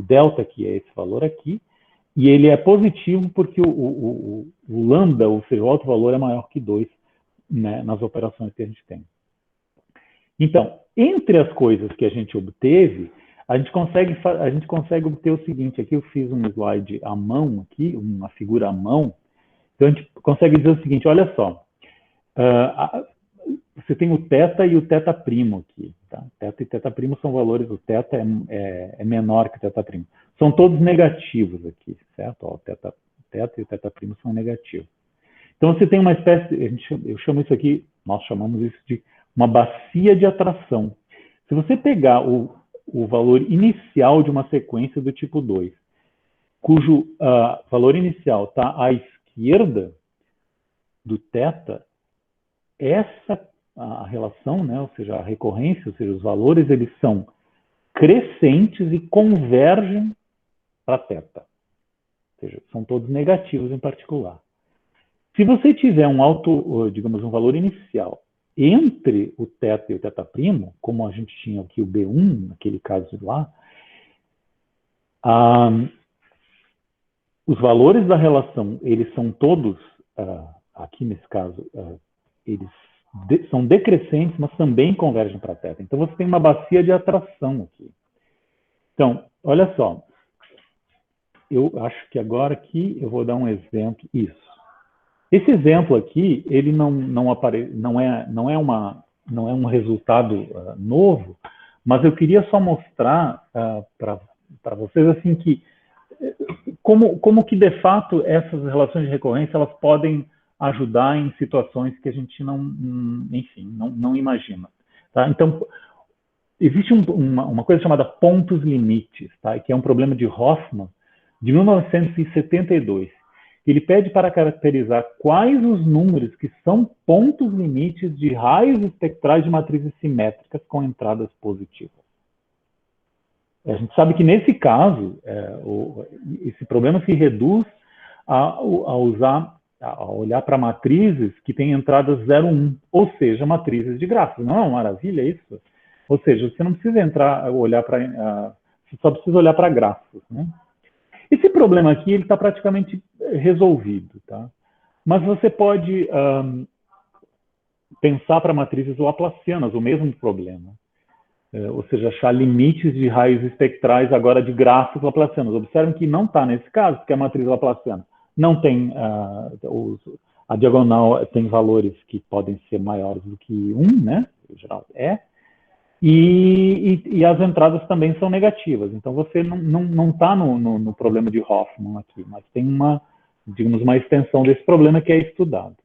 delta aqui é esse valor aqui, e ele é positivo porque o lambda, ou seja, o alto valor é maior que 2, né, nas operações que a gente tem. Então, entre as coisas que a gente obteve, a gente consegue obter o seguinte, aqui eu fiz um slide à mão, aqui, uma figura à mão, então a gente consegue dizer o seguinte, olha só, você tem o θ e o θ' aqui, tá? θ e θ' são valores, o θ é menor que o θ'. São todos negativos aqui, certo? Ó, o θ e o θ' são negativos. Então, você tem uma espécie, eu chamo isso aqui, nós chamamos isso de uma bacia de atração. Se você pegar o valor inicial de uma sequência do tipo 2, cujo valor inicial está à esquerda do θ, a relação, né, ou seja, a recorrência, ou seja, os valores, eles são crescentes e convergem para θ. Ou seja, são todos negativos em particular. Se você tiver digamos, um valor inicial entre o θ e o θ', como a gente tinha aqui o B1, naquele caso lá, os valores da relação, eles são todos, aqui nesse caso, eles são decrescentes, mas também convergem para θ. Então, você tem uma bacia de atração aqui. Então, olha só. Eu acho que agora aqui eu vou dar um exemplo. Isso. Esse exemplo aqui, ele não é um resultado novo, mas eu queria só mostrar para vocês assim que como que de fato essas relações de recorrência elas podem ajudar em situações que a gente não imagina. Tá? Então, existe uma coisa chamada pontos limites, tá? Que é um problema de Hoffman, de 1972. Ele pede para caracterizar quais os números que são pontos limites de raios espectrais de matrizes simétricas com entradas positivas. A gente sabe que, nesse caso, esse problema se reduz a olhar para matrizes que têm entradas 0, 1, ou seja, matrizes de grafos. Não é uma maravilha isso? Ou seja, você não precisa você só precisa olhar para grafos, né? Esse problema aqui está praticamente resolvido, tá? Mas você pode pensar para matrizes laplacianas o mesmo problema. Ou seja, achar limites de raios espectrais agora de grafos laplacianos. Observem que não está nesse caso, porque a matriz laplaciana não tem, a diagonal tem valores que podem ser maiores do que 1, né? Em geral e as entradas também são negativas. Então, você não está no problema de Hoffman aqui, mas tem uma extensão desse problema que é estudado.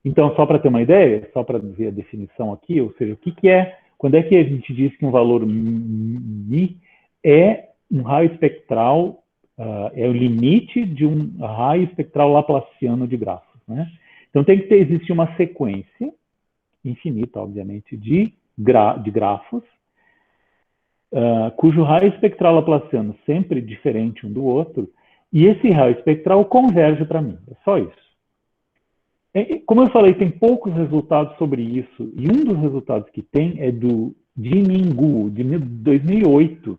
Então, só para ter uma ideia, só para ver a definição aqui, ou seja, quando é que a gente diz que um valor μ é um raio espectral, é o limite de um raio espectral laplaciano de grafos, né? Então, tem que existir uma sequência infinita, obviamente, de grafos, cujo raio espectral laplaciano sempre diferente um do outro, e esse raio espectral converge para mim. É só isso. Como eu falei, tem poucos resultados sobre isso, e um dos resultados que tem é do Jimin-gu, de 2008,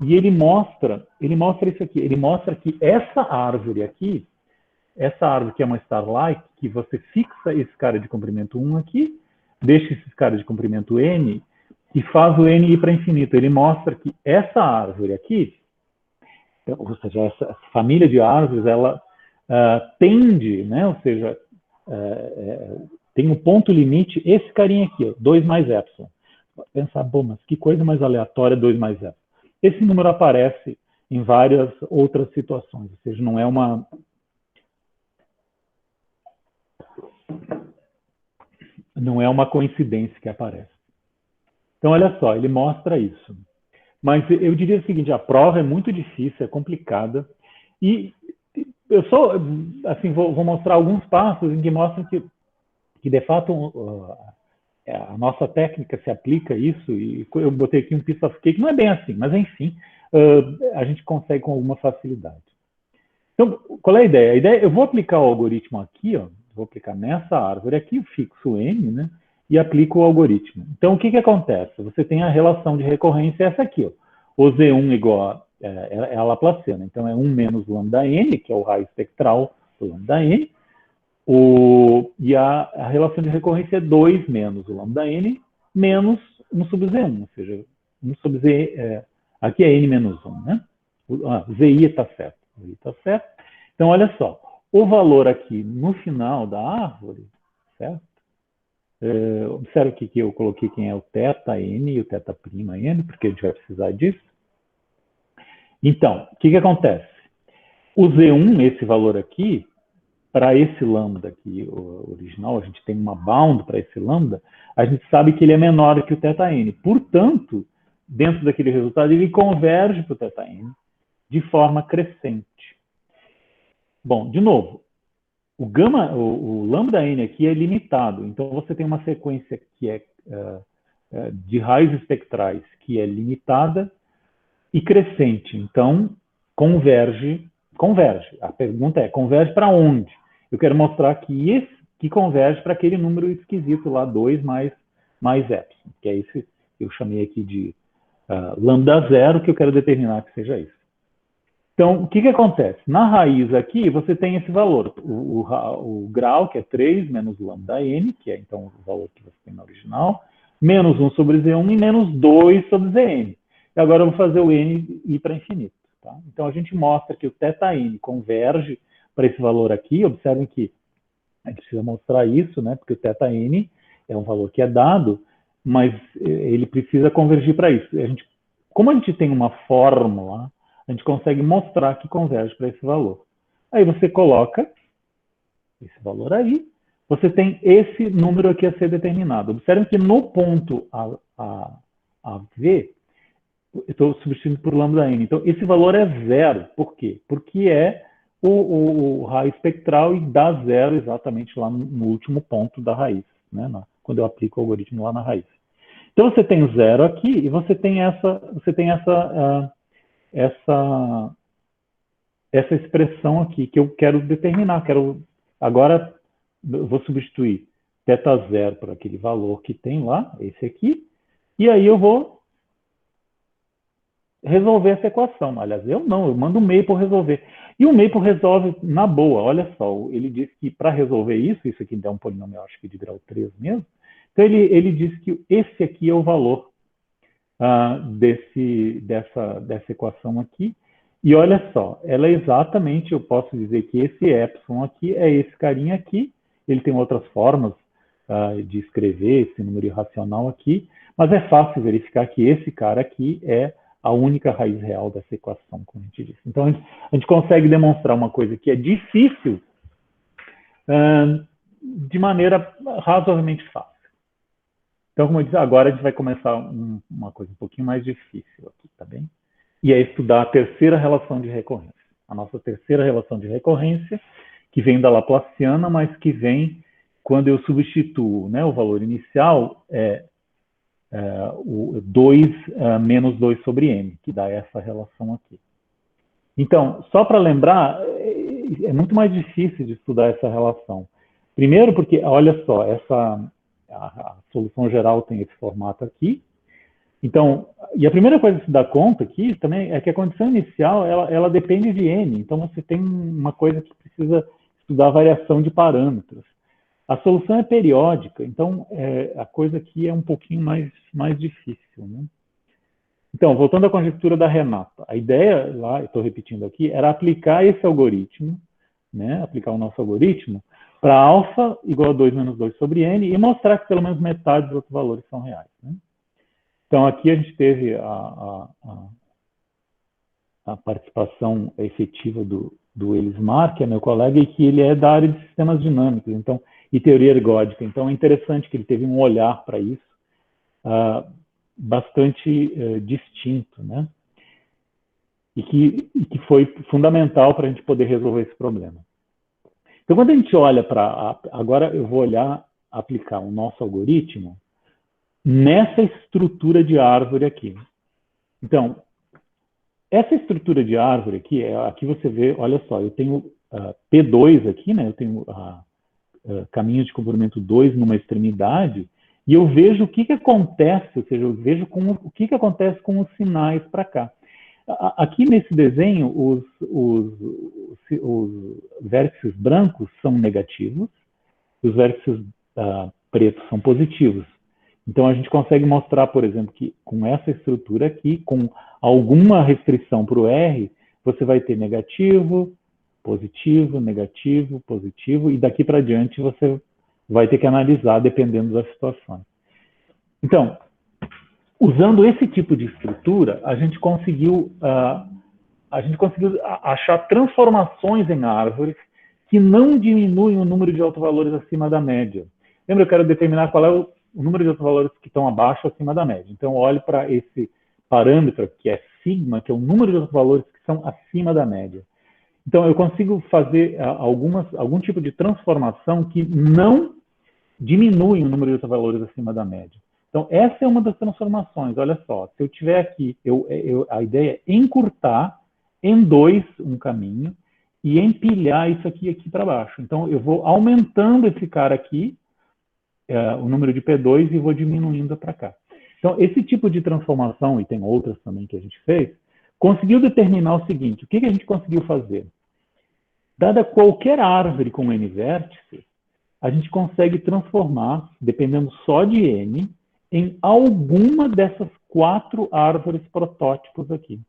e ele mostra isso aqui, ele mostra que essa árvore aqui, que é uma starlight, que você fixa esse cara de comprimento 1 aqui, deixa esses caras de comprimento n e faz o n ir para infinito. Ele mostra que essa árvore aqui, ou seja, essa família de árvores, ela tende, né? Ou seja, tem um ponto limite, esse carinha aqui, ó, 2 mais epsilon. Pensar, bom, mas que coisa mais aleatória 2 mais epsilon. Esse número aparece em várias outras situações, ou seja, não é uma coincidência que aparece. Então, olha só, ele mostra isso. Mas eu diria o seguinte, a prova é muito difícil, é complicada, e eu só, assim, vou mostrar alguns passos em que mostram que de fato, a nossa técnica se aplica a isso, e eu botei aqui um piece of cake, não é bem assim, mas enfim, a gente consegue com alguma facilidade. Então, qual é a ideia? A ideia, eu vou aplicar o algoritmo aqui, ó, vou aplicar nessa árvore aqui, eu fixo n, né, e aplico o algoritmo. Então, o que acontece? Você tem a relação de recorrência essa aqui, ó. O Z1 igual é a laplaciana, então é 1 menos lambda n, que é o raio espectral do lambda n, e a relação de recorrência é 2 menos o lambda n menos 1 sobre Z1, ou seja, 1 sobre Z, aqui é n menos 1, né? Zi está certo. Então, olha só, o valor aqui no final da árvore, certo? Observe que eu coloquei quem é o θ n e o θ' n, porque a gente vai precisar disso. Então, o que acontece? O Z1, esse valor aqui, para esse lambda aqui, o original, a gente tem uma bound para esse lambda, a gente sabe que ele é menor que o θn. Portanto, dentro daquele resultado, ele converge para o θn de forma crescente. Bom, de novo, o lambda n aqui é limitado, então você tem uma sequência que é de raios espectrais que é limitada e crescente, então converge. A pergunta é, converge para onde? Eu quero mostrar que converge para aquele número esquisito lá, 2 mais epsilon, que é esse que eu chamei aqui de lambda zero, que eu quero determinar que seja isso. Então, o que acontece? Na raiz aqui, você tem esse valor, o grau, que é 3 menos lambda n, que é então o valor que você tem no original, menos 1 sobre Z1 e menos 2 sobre Zn. E agora eu vou fazer o n ir para infinito. Tá? Então, a gente mostra que o θn converge para esse valor aqui. Observem que a gente precisa mostrar isso, né? Porque o θn é um valor que é dado, mas ele precisa convergir para isso. Como a gente tem uma fórmula, a gente consegue mostrar que converge para esse valor. Aí você coloca esse valor aí, você tem esse número aqui a ser determinado. Observem que no ponto AV, eu estou substituindo por lambda n. Então, esse valor é zero. Por quê? Porque é o raio espectral e dá zero exatamente lá no último ponto da raiz, né? Quando eu aplico o algoritmo lá na raiz. Então, você tem zero aqui e você tem essa expressão aqui que eu quero determinar. Agora, eu vou substituir θ0 por aquele valor que tem lá, esse aqui, e aí eu vou resolver essa equação. Aliás, eu mando um Maple resolver. E o Maple resolve na boa. Olha só, ele disse que para resolver isso aqui é um polinômio, acho que de grau 3 mesmo. Então, ele diz que esse aqui é o valor dessa equação aqui. E olha só, ela é exatamente, eu posso dizer que esse epsilon aqui é esse carinha aqui. Ele tem outras formas de escrever esse número irracional aqui, mas é fácil verificar que esse cara aqui é a única raiz real dessa equação, como a gente disse. Então, a gente consegue demonstrar uma coisa que é difícil de maneira razoavelmente fácil. Então, como eu disse, agora a gente vai começar uma coisa um pouquinho mais difícil aqui, tá bem? E é estudar a terceira relação de recorrência. A nossa terceira relação de recorrência, que vem da Laplaciana, mas que vem quando eu substituo, né, o valor inicial o 2 menos 2 sobre n, que dá essa relação aqui. Então, só para lembrar, é muito mais difícil de estudar essa relação. Primeiro porque, olha só, a solução geral tem esse formato aqui. Então, e a primeira coisa que se dá conta aqui também é que a condição inicial, ela depende de n. Então, você tem uma coisa que precisa estudar a variação de parâmetros. A solução é periódica, então a coisa aqui é um pouquinho mais difícil, né? Então, voltando à conjectura da Renata, a ideia lá, eu estou repetindo aqui, era aplicar esse algoritmo, né? Aplicar o nosso algoritmo para alfa igual a 2 menos 2 sobre n e mostrar que pelo menos metade dos outros valores são reais, né? Então, aqui a gente teve a participação efetiva do Elismar, que é meu colega, e que ele é da área de sistemas dinâmicos, então, e teoria ergódica. Então, é interessante que ele teve um olhar para isso bastante distinto, né? E que foi fundamental para a gente poder resolver esse problema. Então, quando a gente olha para... Agora eu vou aplicar o nosso algoritmo nessa estrutura de árvore aqui. Então, essa estrutura de árvore aqui, aqui você vê, olha só, eu tenho P2 aqui, né? Eu tenho caminho de comprimento 2 numa extremidade, e eu vejo o que acontece, ou seja, eu vejo o que acontece com os sinais para cá. Aqui nesse desenho, os vértices brancos são negativos, os vértices pretos são positivos. Então, a gente consegue mostrar, por exemplo, que com essa estrutura aqui, com alguma restrição para o R, você vai ter negativo, positivo, negativo, positivo, e daqui para diante você vai ter que analisar dependendo das situações. Então, usando esse tipo de estrutura, a gente conseguiu achar transformações em árvores que não diminuem o número de autovalores acima da média. Lembra, eu quero determinar qual é o número de autovalores que estão abaixo ou acima da média. Então, eu olho para esse parâmetro, que é sigma, que é o número de autovalores que são acima da média. Então, eu consigo fazer algum tipo de transformação que não diminui o número de autovalores acima da média. Então, essa é uma das transformações. Olha só, se eu tiver aqui, a ideia é encurtar em 2 um caminho e empilhar isso aqui para baixo. Então, eu vou aumentando esse cara aqui, o número de P2, e vou diminuindo para cá. Então, esse tipo de transformação, e tem outras também que a gente fez, conseguiu determinar o seguinte: o que a gente conseguiu fazer? Dada qualquer árvore com n vértices, a gente consegue transformar, dependendo só de n, em alguma dessas 4 árvores protótipos aqui.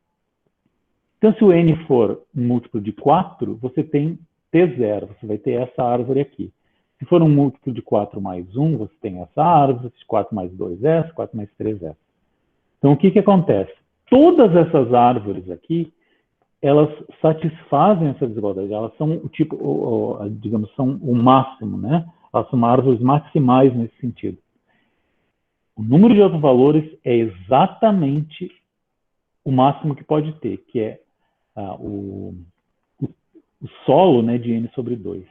Então, se o n for um múltiplo de 4, você tem T0, você vai ter essa árvore aqui. Se for um múltiplo de 4 mais 1, você tem essa árvore, 4 mais 2 essa, 4 mais 3 essa. Então, o que acontece? Todas essas árvores aqui, elas satisfazem essa desigualdade, elas são o tipo, digamos, são o máximo, né? Elas são árvores maximais nesse sentido. O número de autovalores é exatamente o máximo que pode ter, que é o solo, né, de n sobre 2.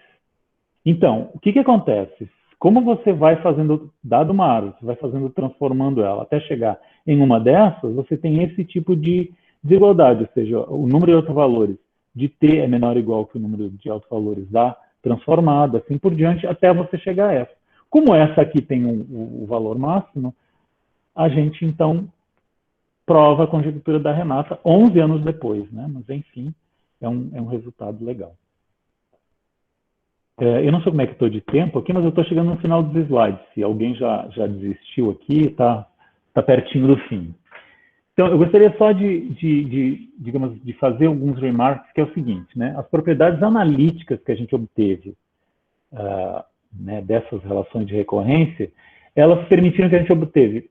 Então, o que acontece? Como você vai fazendo, dado uma árvore, você vai transformando ela até chegar em uma dessas, você tem esse tipo de desigualdade, ou seja, o número de autovalores de T é menor ou igual que o número de autovalores da transformada, assim por diante, até você chegar a essa. Como essa aqui tem o valor máximo, a gente, então, prova a conjectura da Renata 11 anos depois, né? Mas, enfim, é um resultado legal. Eu não sei como é que estou de tempo aqui, mas eu estou chegando no final dos slides. Se alguém já desistiu aqui, está pertinho do fim. Então, eu gostaria só digamos, de fazer alguns remarks, que é o seguinte, né? As propriedades analíticas que a gente obteve né, dessas relações de recorrência, elas permitiram que a gente obteve,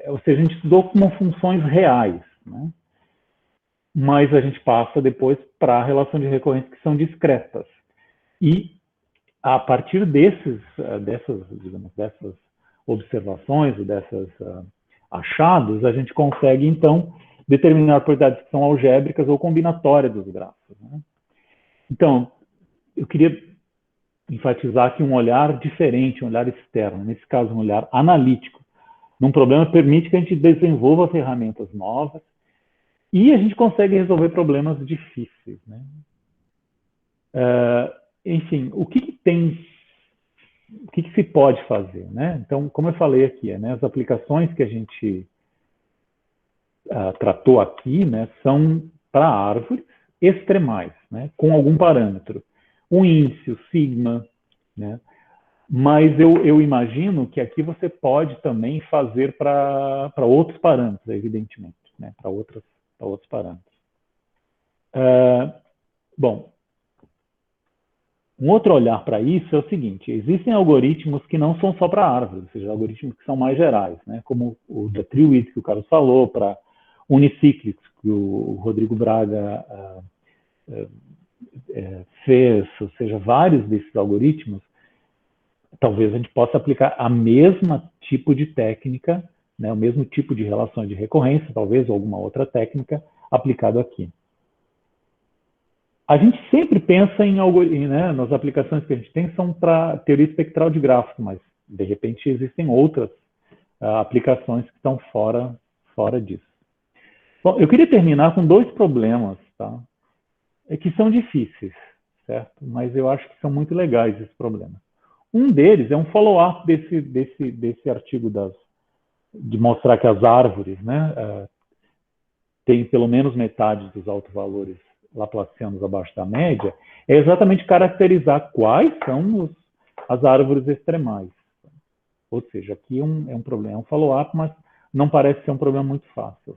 ou seja, a gente estudou como funções reais, né? Mas a gente passa depois para a relação de recorrência que são discretas. E a partir dessas observações, dessas achados, a gente consegue, então, determinar propriedades que são algébricas ou combinatórias dos grafos, né? Então, eu queria enfatizar aqui um olhar diferente, um olhar externo, nesse caso, um olhar analítico. Num problema permite que a gente desenvolva ferramentas novas e a gente consegue resolver problemas difíceis, né? Enfim, o que se pode fazer, né? Então, como eu falei aqui, né, as aplicações que a gente tratou aqui, né, são para árvores extremais, né, com algum parâmetro. O índice, o sigma, né? Mas eu imagino que aqui você pode também fazer para outros parâmetros, evidentemente, né, para outros parâmetros. Bom, um outro olhar para isso é o seguinte: existem algoritmos que não são só para árvores, ou seja, algoritmos que são mais gerais, né, como o da Treewidth, que o Carlos falou, para unicíclicos, que o Rodrigo Braga fez, ou seja, vários desses algoritmos. Talvez a gente possa aplicar a mesma tipo de técnica, né, o mesmo tipo de relação de recorrência, talvez, ou alguma outra técnica, aplicado aqui. A gente sempre pensa em algoritmos, né, nas aplicações que a gente tem são para teoria espectral de gráfico, mas, de repente, existem outras aplicações que estão fora disso. Bom, eu queria terminar com dois problemas, tá? Que são difíceis, certo? Mas eu acho que são muito legais esses problemas. Um deles é um follow-up desse artigo de mostrar que as árvores, né, têm pelo menos metade dos autovalores laplacianos abaixo da média, é exatamente caracterizar quais são as árvores extremais. Ou seja, aqui é um problema, é um follow-up, mas não parece ser um problema muito fácil.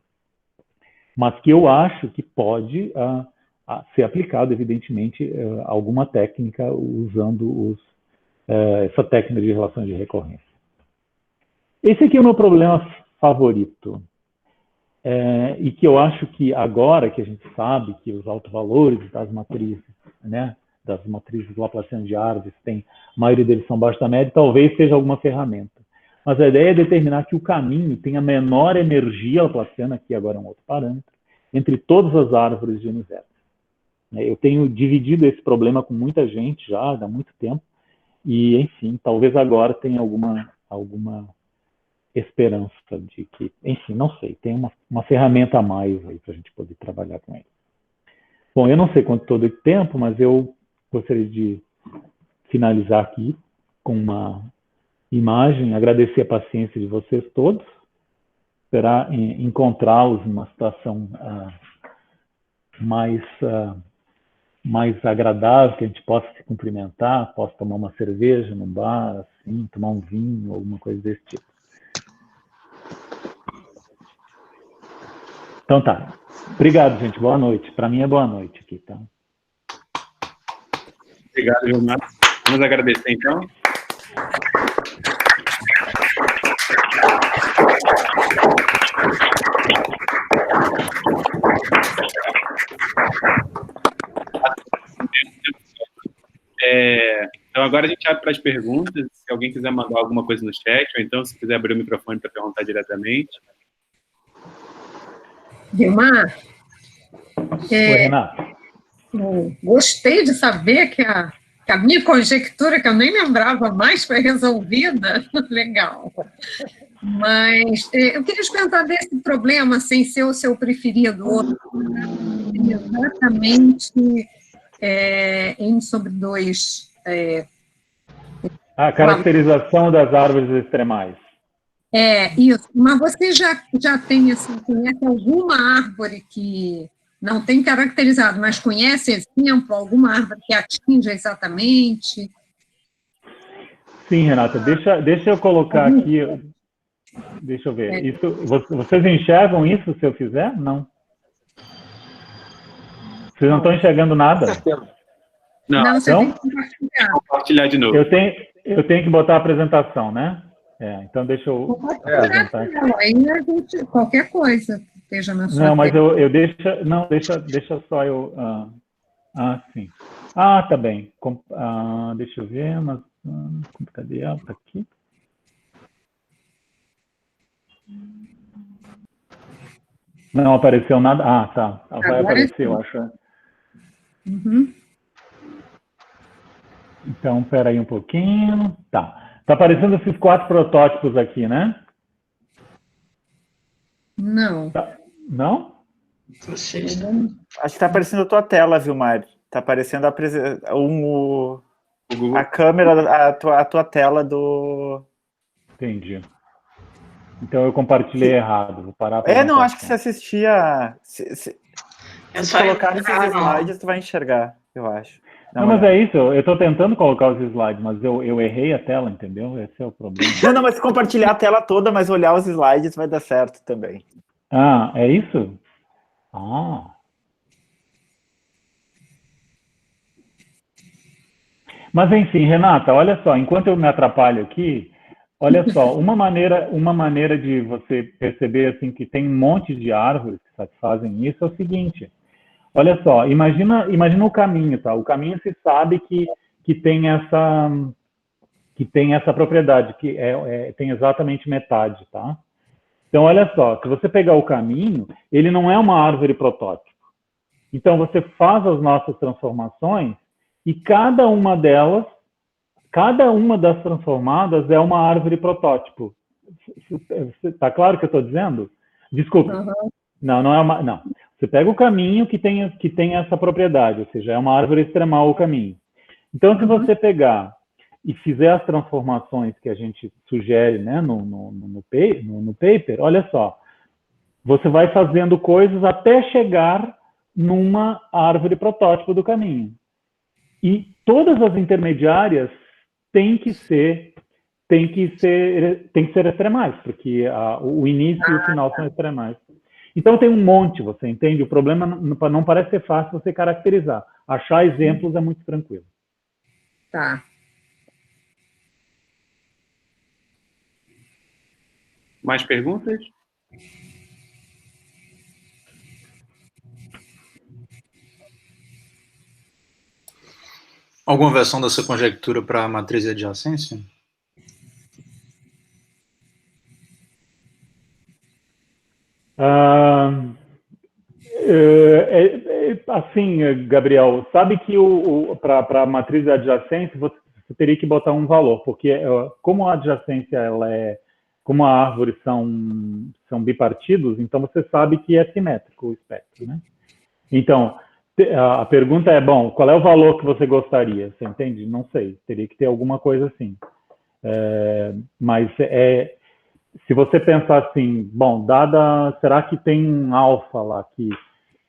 Mas que eu acho que pode ser aplicado, evidentemente, alguma técnica usando essa técnica de relações de recorrência. Esse aqui é o meu problema favorito. E que eu acho que agora que a gente sabe que os autovalores das matrizes, né, das matrizes laplacianas de árvores, a maioria deles são abaixo da média, talvez seja alguma ferramenta. Mas a ideia é determinar que o caminho tem a menor energia laplaciana, aqui agora é um outro parâmetro, entre todas as árvores de universo. Eu tenho dividido esse problema com muita gente já há muito tempo, e, enfim, talvez agora tenha alguma esperança de que, enfim, não sei, tem uma ferramenta a mais aí para a gente poder trabalhar com ele. Bom, eu não sei quanto todo o tempo, mas eu gostaria de finalizar aqui com uma imagem, agradecer a paciência de vocês todos, esperar encontrá-los numa situação mais agradável, que a gente possa se cumprimentar, possa tomar uma cerveja num bar, assim, tomar um vinho, alguma coisa desse tipo. Então tá. Obrigado, gente. Boa noite. Para mim é boa noite aqui, tá? Obrigado, Vilmar. Vamos agradecer, então. Então, agora a gente abre para as perguntas. Se alguém quiser mandar alguma coisa no chat, ou então, se quiser abrir o microfone para perguntar diretamente. Vilmar, Oi, Renato. gostei de saber que a minha conjectura, que eu nem lembrava mais, foi resolvida. Legal. Mas eu queria te perguntar desse problema, sem ser o seu preferido, outro, exatamente N sobre 2. A caracterização das árvores extremais. Isso. Mas você já tem, assim, conhece alguma árvore que não tem caracterizado, mas conhece exemplo, alguma árvore que atinja exatamente? Sim, Renata, deixa eu colocar aqui, deixa eu ver. Isso, vocês enxergam isso se eu fizer? Não. Vocês não estão enxergando nada? Não, você então, tem que compartilhar. Compartilhar de novo. Eu tenho que botar a apresentação, né? Então deixa eu apresentar. Aí a gente, qualquer coisa que esteja na sua Não, mas tela. eu deixa só eu... sim. Tá bem. Deixa eu ver, mas... cadê ela? Tá aqui. Não apareceu nada. Tá. Vai aparecer, eu acho. Uhum. Então, espera aí um pouquinho. Tá aparecendo esses 4 protótipos aqui, né? Não. Não? Acho que está aparecendo a tua tela, Vilmar. Está aparecendo a câmera, a tua tela do... Entendi. Então eu compartilhei errado. Vou parar. Não, acho que se assistia... Se colocar esses slides, tu vai enxergar, eu acho. Não, mas é isso, eu estou tentando colocar os slides, mas eu errei a tela, entendeu? Esse é o problema. Não, mas se compartilhar a tela toda, mas olhar os slides vai dar certo também. É isso? Mas enfim, Renata, olha só, enquanto eu me atrapalho aqui, olha só, uma maneira de você perceber assim, que tem um monte de árvores que satisfazem isso é o seguinte. Olha só, imagina o caminho, tá? O caminho se sabe que tem essa propriedade, que tem exatamente metade, tá? Então, olha só, se você pegar o caminho, ele não é uma árvore protótipo. Então, você faz as nossas transformações e cada uma das transformadas é uma árvore protótipo. Tá claro o que eu estou dizendo? Desculpe. Uhum. Não é uma... Não. Você pega o caminho que tem essa propriedade, ou seja, é uma árvore extremal o caminho. Então, se você pegar e fizer as transformações que a gente sugere, né, no paper, olha só, você vai fazendo coisas até chegar numa árvore protótipo do caminho. E todas as intermediárias têm que ser extremais, porque o início e o final são extremais. Então, tem um monte, você entende? O problema não parece ser fácil você caracterizar. Achar exemplos é muito tranquilo. Tá. Mais perguntas? Alguma versão dessa conjectura para a matriz de adjacência? Assim, Gabriel, sabe que para a matriz de adjacência você teria que botar um valor, porque como a adjacência como a árvore são bipartidos, então você sabe que é simétrico o espectro, né? Então, a pergunta é, bom, qual é o valor que você gostaria? Você entende? Não sei, teria que ter alguma coisa assim. Mas se você pensar assim, bom, será que tem um alfa lá, que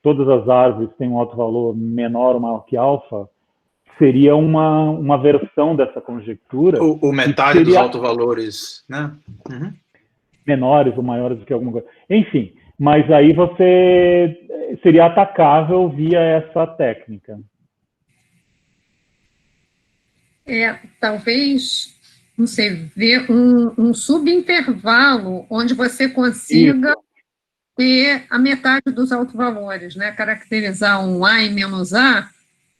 todas as árvores têm um alto valor menor ou maior que alfa? Seria uma versão dessa conjectura. Ou metade dos autovalores, né? Uhum. Menores ou maiores do que alguma coisa. Enfim, mas aí você seria atacável via essa técnica. Talvez, não sei, ver um subintervalo onde você consiga ter a metade dos autovalores, né? Caracterizar um A e menos A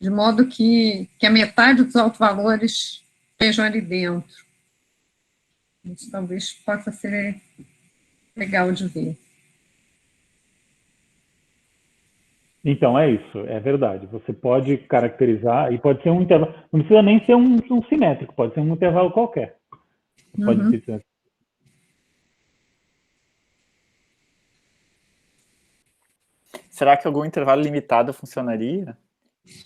de modo que a metade dos autovalores estejam ali dentro. Isso talvez possa ser legal de ver. Então, é isso, é verdade. Você pode caracterizar, e pode ser um intervalo, não precisa nem ser um simétrico, pode ser um intervalo qualquer. Pode ser. Será que algum intervalo limitado funcionaria?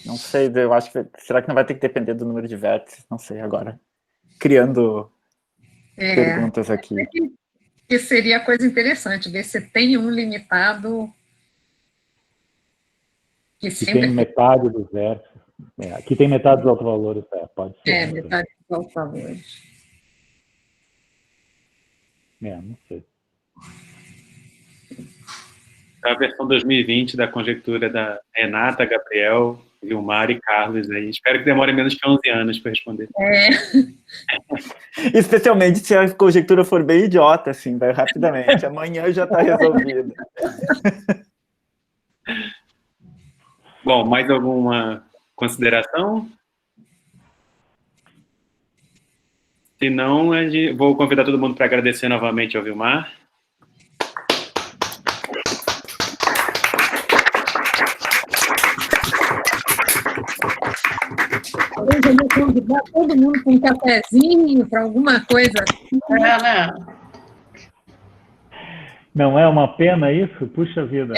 Não sei, eu acho que... Será que não vai ter que depender do número de vértices? Não sei, agora. Criando perguntas aqui. Que seria coisa interessante, ver se tem um limitado... Que tem metade dos vértices. Aqui tem metade dos autovalores, pode ser. Metade dos autovalores. Não sei. A versão 2020 da conjectura da Renata, Gabriel, Vilmar e Carlos aí. Espero que demore menos que 11 anos para responder. Especialmente se a conjectura for bem idiota, assim, vai rapidamente. Amanhã já está resolvido. Bom, mais alguma consideração? Se não, vou convidar todo mundo para agradecer novamente ao Vilmar. Eu vou convidar todo mundo para um cafezinho, para alguma coisa. Não é uma pena isso? Puxa vida.